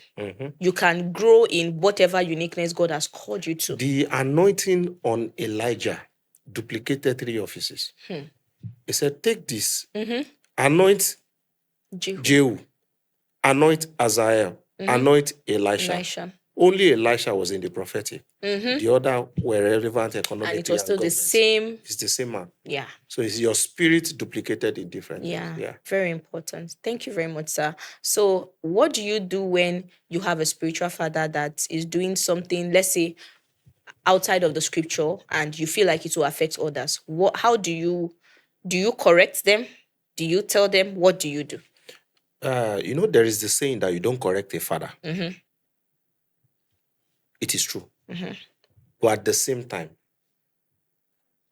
B: You can grow in whatever uniqueness God has called you to.
A: The anointing on Elijah duplicated 3 offices. He said, take this, anoint Jehu, anoint Azael, anoint Elisha. Only Elisha was in the prophetic. The other were relevant economically.
B: And it was still the same.
A: It's the same man.
B: Yeah.
A: So it's your spirit duplicated in different things.
B: Yeah. Very important. Thank you very much, sir. So what do you do when you have a spiritual father that is doing something, let's say, outside of the scripture, and you feel like it will affect others? How do you correct them? Do you tell them? What do you do?
A: There is the saying that you don't correct a father. It is true. But at the same time,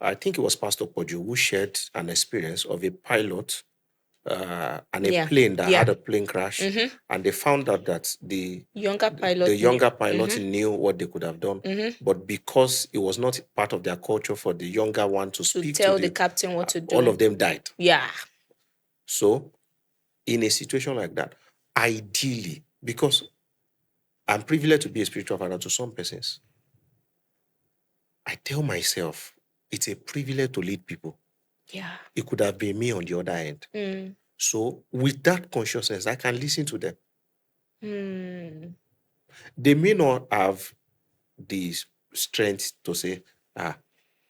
A: I think it was Pastor Poju who shared an experience of a pilot and a plane that had a plane crash, and they found out that the
B: younger
A: pilot knew what they could have done, but because it was not part of their culture for the younger one to speak
B: tell
A: to
B: the captain what to do,
A: all of them died.
B: Yeah.
A: So, in a situation like that, ideally, because I'm privileged to be a spiritual father to some persons, I tell myself it's a privilege to lead people.
B: Yeah.
A: It could have been me on the other end. So, with that consciousness, I can listen to them. They may not have the strength to say,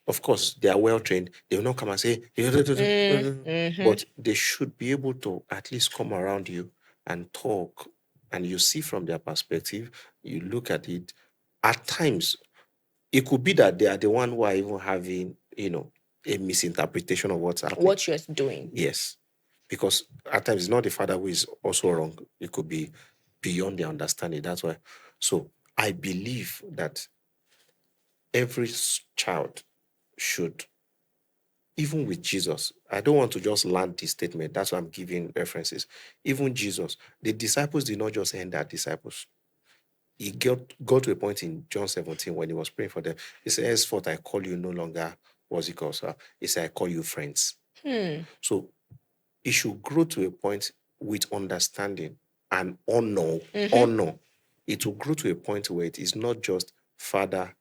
A: of course, they are well trained. They will not come and say, but they should be able to at least come around you and talk. And you see from their perspective, you look at it. At times, it could be that they are the one who are even having, a misinterpretation of what's happening.
B: What you're doing.
A: Yes. Because at times it's not the father who is also wrong. It could be beyond their understanding. That's why. So I believe that every child should, even with Jesus, I don't want to just land this statement. That's why I'm giving references. Even Jesus, the disciples did not just end as disciples. He got to a point in John 17 when he was praying for them. He said, henceforth, I call you no longer, what's it called, sir? He said, I call you friends. So it should grow to a point with understanding and honor. It will grow to a point where it is not just father.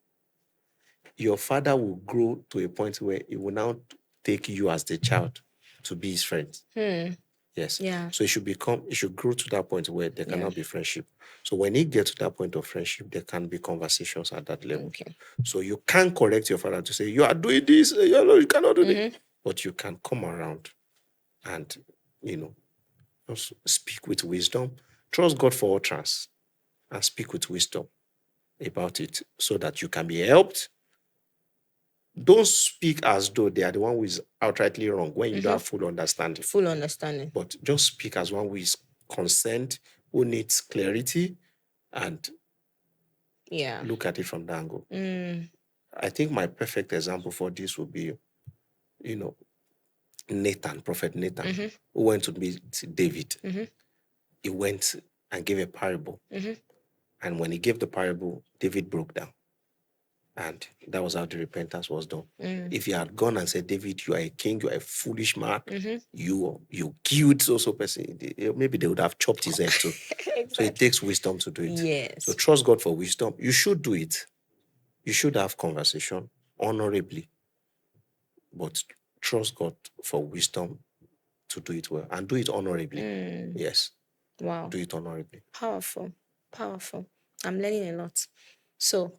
A: Your father will grow to a point where he will now take you as the child to be his friend. Yes.
B: Yeah.
A: So it should grow to that point where there cannot be friendship. So when it gets to that point of friendship, there can be conversations at that level.
B: Okay.
A: So you can't correct your father to say, you are doing this, you cannot do this. But you can come around and, just speak with wisdom. Trust God for utterance and speak with wisdom about it so that you can be helped. Don't speak as though they are the one who is outrightly wrong when you don't have full understanding. But just speak as one who is concerned, who needs clarity, and look at it from that angle. I think my perfect example for this would be, Prophet Nathan, who went to meet David. He went and gave a parable. And when he gave the parable, David broke down. And that was how the repentance was done. If he had gone and said, David, you are a king, you are a foolish man, you killed so person, maybe they would have chopped his head too. Exactly. So it takes wisdom to do it.
B: Yes.
A: So trust God for wisdom. You should do it. You should have conversation honorably. But trust God for wisdom to do it well. And do it honorably. Yes.
B: Wow.
A: Do it honorably.
B: Powerful. I'm learning a lot. So,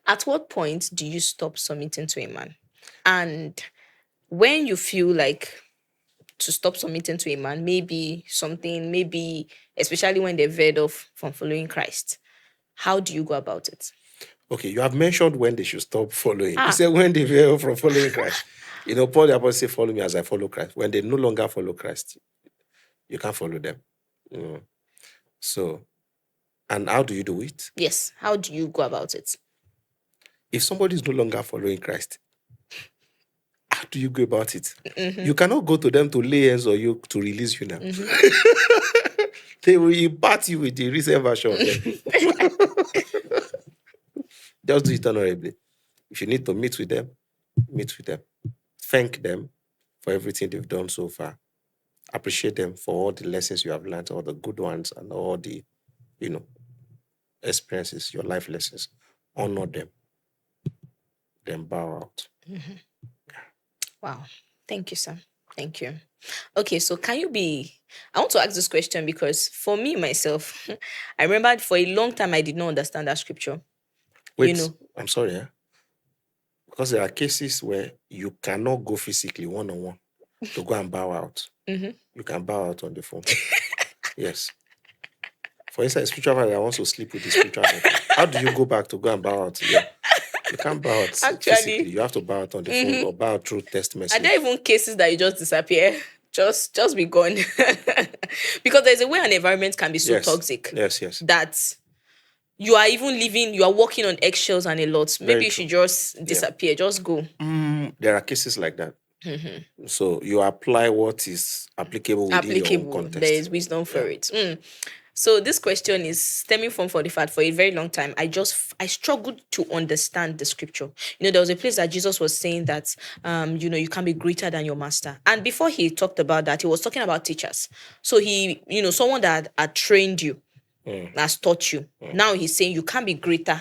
B: at what point do you stop submitting to a man? And when you feel like to stop submitting to a man, maybe especially when they're veered off from following Christ, how do you go about it?
A: Okay, you have mentioned when they should stop following. You said when they veer off from following Christ. Paul the Apostle said, follow me as I follow Christ. When they no longer follow Christ, you can't follow them. So, and how do you do it?
B: Yes, how do you go about it? If
A: somebody is no longer following Christ, how do you go about it? You cannot go to them to lay hands on you to release you now. They will impart you with the recent version of them. Just do it honorably. If you need to meet with them, meet with them. Thank them for everything they've done so far. Appreciate them for all the lessons you have learned, all the good ones and all the, experiences, your life lessons. Honor them. Then bow out.
B: Wow. Thank you, sir. Thank you. Okay, so I want to ask this question because for me, myself, I remember for a long time I did not understand that scripture.
A: Wait, I'm sorry. Because there are cases where you cannot go physically one-on-one to go and bow out. You can bow out on the phone. Yes. For instance, a spiritual father that wants to sleep with the spiritual father. How do you go back to go and bow out? Yeah. You can't bow out physically. You have to bow out on the phone or bow out through text message.
B: Are there even cases that you just disappear? Just be gone. Because there's a way an environment can be so toxic.
A: Yes.
B: That you are even living, you are walking on eggshells and a lot. Maybe
A: Very
B: you
A: true.
B: should just disappear, just go.
A: There are cases like that. So you apply what is applicable within your own
B: Applicable.
A: context.
B: There is wisdom for it. So this question is stemming from for the fact for a very long time. I struggled to understand the scripture. There was a place that Jesus was saying that you can be greater than your master. And before he talked about that, he was talking about teachers. So he, someone that had trained you, has taught you. Now he's saying you can't be greater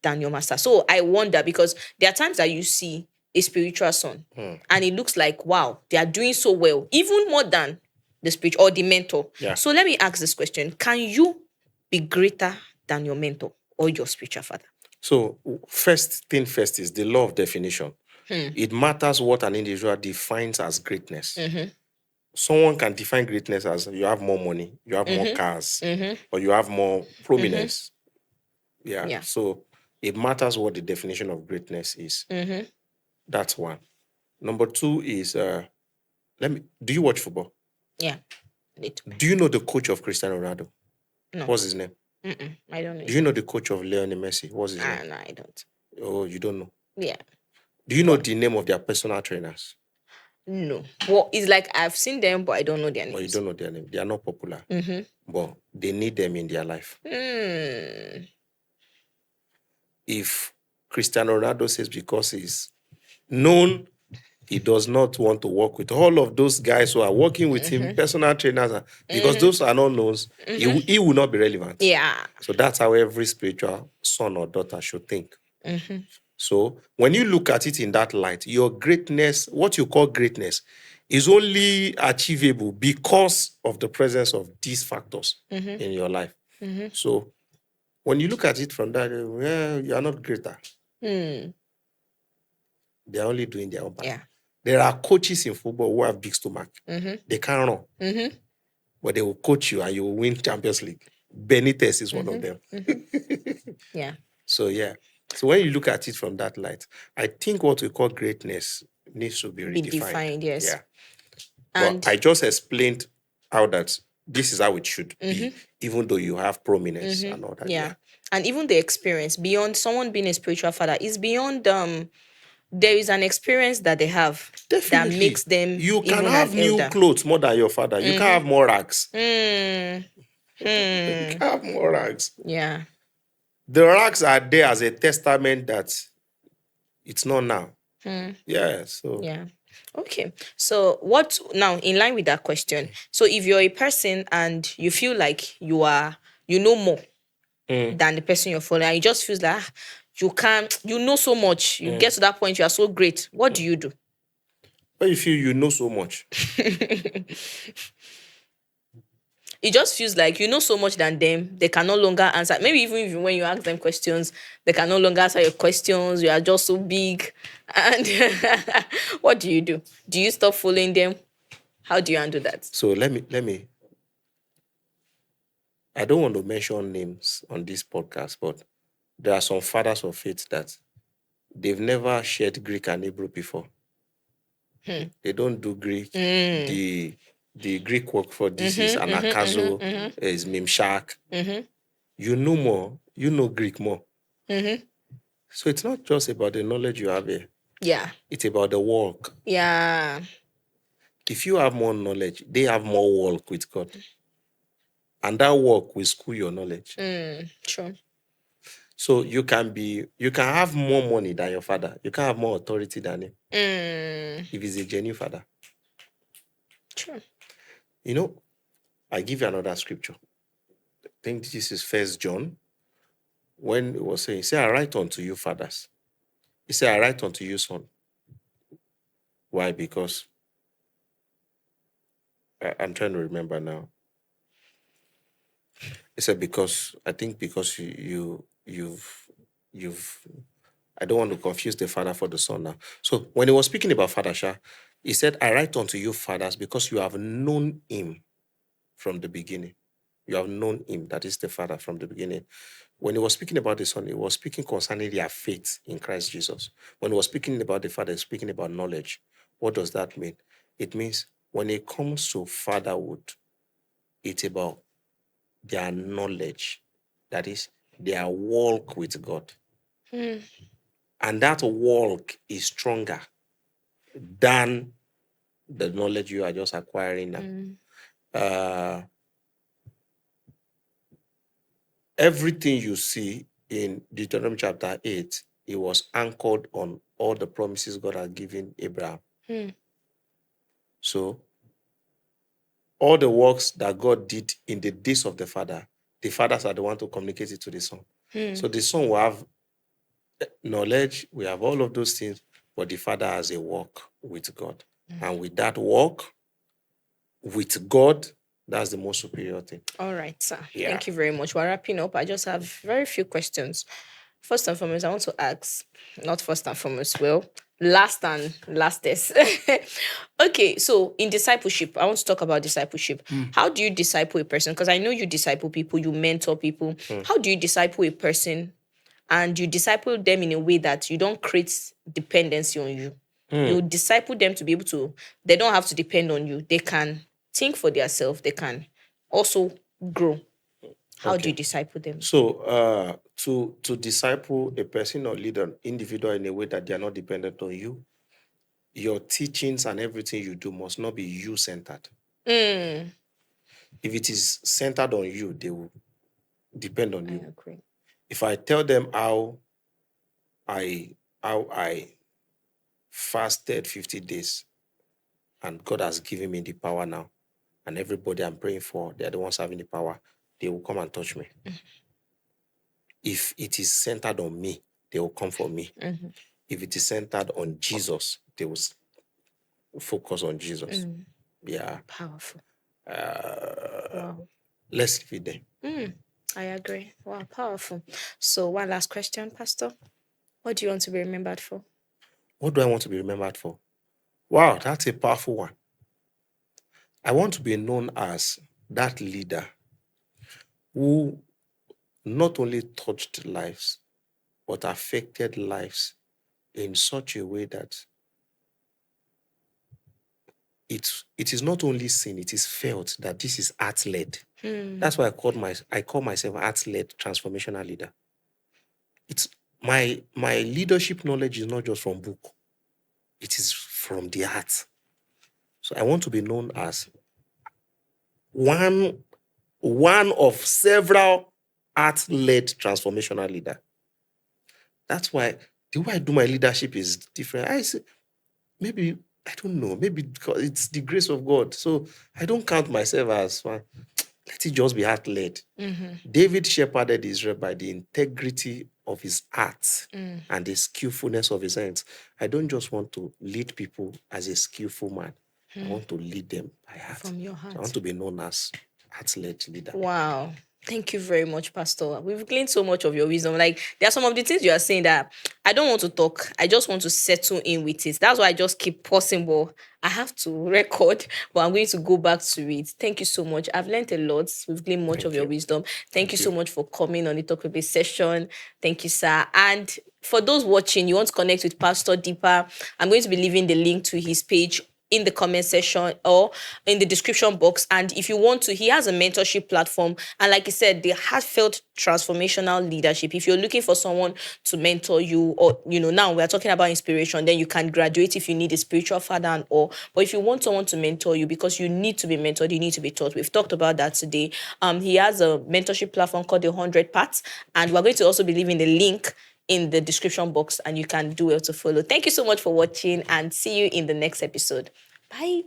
B: than your master. So I wonder, because there are times that you see a spiritual son and it looks like, wow, they are doing so well, even more than the spiritual or the mentor.
A: Yeah.
B: So let me ask this question. Can you be greater than your mentor or your spiritual father?
A: So first thing first is the law of definition. It matters what an individual defines as greatness. Someone can define greatness as you have more money, you have more cars, or you have more prominence. Yeah. So it matters what the definition of greatness is. That's one. Number two is do you watch football?
B: Yeah.
A: Do you know the coach of Cristiano Ronaldo?
B: No.
A: What's his name?
B: I don't know.
A: Do you know the coach of Lionel Messi? What's his name?
B: No, I don't.
A: Oh, you don't know?
B: Yeah.
A: Do you know the name of their personal trainers?
B: No. Well, it's like I've seen them, but I don't know their names.
A: Or you don't know their name. They are not popular. But they need them in their life. If Cristiano Ronaldo says because he's known, he does not want to work with all of those guys who are working with him, personal trainers, because those are not knowns, he will not be relevant.
B: Yeah.
A: So that's how every spiritual son or daughter should think. So when you look at it in that light, your greatness, what you call greatness, is only achievable because of the presence of these factors in your life. So when you look at it from that, well, you are not greater. They are only doing their own part.
B: Yeah.
A: There are coaches in football who have big stomach. They can't run. But they will coach you and you will win Champions League. Benitez is one of them.
B: Yeah.
A: So, yeah. So when you look at it from that light, I think what we call greatness needs to be redefined.
B: Yes.
A: Yeah.
B: And
A: I just explained how that this is how it should be, even though you have prominence and all that.
B: yeah. And even the experience beyond someone being a spiritual father is beyond there is an experience that they have that makes them
A: You can
B: even
A: have
B: an
A: new
B: elder.
A: clothes more than your father. You can have more rags.
B: Mm.
A: You can have more rags.
B: Yeah.
A: The rags are there as a testament that it's not now. Yeah. So
B: Yeah. Okay. So what now in line with that question? So if you're a person and you feel like you know more than the person you're following, and it just feels like you know so much. You get to that point, you are so great. What do you do?
A: when you feel you know so much,
B: It just feels like you know so much than them. They can no longer answer. Maybe even when you ask them questions, they can no longer answer your questions. You are just so big. And what do you do? Do you stop following them? How do you handle that?
A: so let me. I don't want to mention names on this podcast, but there are some fathers of faith that they've never shared Greek and Hebrew before. They don't do Greek. The Greek word for this is anakazo, is mimshak. You know more. You know Greek more. So it's not just about the knowledge you have here.
B: Yeah.
A: It's about the work.
B: Yeah.
A: If you have more knowledge, they have more work with God. And that work will school your knowledge.
B: True.
A: So you can have more money than your father. You can have more authority than him. If he's a genuine father.
B: True.
A: I give you another scripture. I think this is 1 John. When it was saying, he said, I write unto you, fathers. He said, I write unto you, son. Why? Because I'm trying to remember now. He said, because you've I don't want to confuse the father for the son now. So when he was speaking about Father Shah, he said, I write unto you, fathers, because you have known him from the beginning. You have known him, that is the Father, from the beginning. When he was speaking about the Son, he was speaking concerning their faith in Christ Jesus. When he was speaking about the Father, he's speaking about knowledge. What does that mean? It means when it comes to fatherhood, it's about their knowledge. That is, their walk with God.
B: Mm.
A: And that walk is stronger than the knowledge you are just acquiring now. Everything you see in Deuteronomy chapter 8, it was anchored on all the promises God had given Abraham. So, all the works that God did in the days of the fathers are the one to communicate it to the son. So the son will have knowledge, we have all of those things, but the father has a walk with God. And with that walk with God, that's the most superior thing.
B: All right, sir.
A: Yeah.
B: Thank you very much. We're wrapping up. I just have very few questions. First and foremost, I want to ask, not first and foremost, well, last and lastest. Okay, so in discipleship, I want to talk about discipleship. How do you disciple a person? Because I know you disciple people, you mentor people. How do you disciple a person? And you disciple them in a way that you don't create dependency on you. You disciple them to be able to, they don't have to depend on you. They can think for themselves. They can also grow. How do you disciple them?
A: So, to disciple a person or lead an individual in a way that they are not dependent on you, your teachings and everything you do must not be you-centered. If it is centered on you, they will depend on you.
B: I agree.
A: If I tell them how I fasted 50 days and God has given me the power now, and everybody I'm praying for, they're the ones having the power, they will come and touch me. If it is centered on me, they will come for me. If it is centered on Jesus, they will focus on Jesus. Yeah.
B: Powerful.
A: Wow. Let's leave it there.
B: I agree. Wow, powerful. So one last question, Pastor. What do you want to be remembered for?
A: What do I want to be remembered for? Wow, that's a powerful one. I want to be known as that leader who not only touched lives, but affected lives in such a way that it is not only seen, it is felt that this is art-led. That's why I call myself art-led transformational leader. It's my leadership knowledge is not just from book. It is from the heart. So I want to be known as one of several art-led transformational leader. That's why the way I do my leadership is different. I say, maybe, I don't know, maybe because it's the grace of God. So I don't count myself as one. Let it just be art-led. David shepherded Israel by the integrity of his heart and the skillfulness of his hands. I don't just want to lead people as a skillful man. I want to lead them by heart.
B: From your heart.
A: So I want to be known as art-led leader.
B: Wow. Thank you very much, Pastor. We've gleaned so much of your wisdom. Like, there are some of the things you are saying that I don't want to talk. I just want to settle in with it. That's why I just keep pausing, but I have to record, but I'm going to go back to it. Thank you so much. I've learned a lot. We've gleaned much of your wisdom. Thank you so much for coming on the Talkwithbliss session. Thank you, sir. And for those watching, you want to connect with Pastor deeper, I'm going to be leaving the link to his page in the comment section or in the description box. And if you want to, he has a mentorship platform. And like I said, the heartfelt transformational leadership. If you're looking for someone to mentor you, or, now we're talking about inspiration, then you can graduate if you need a spiritual father and all. But if you want someone to mentor you, because you need to be mentored, you need to be taught. We've talked about that today. He has a mentorship platform called the 100 Parts. And we're going to also be leaving the link in the description box, and you can do well to follow. Thank you so much for watching, and see you in the next episode. Bye.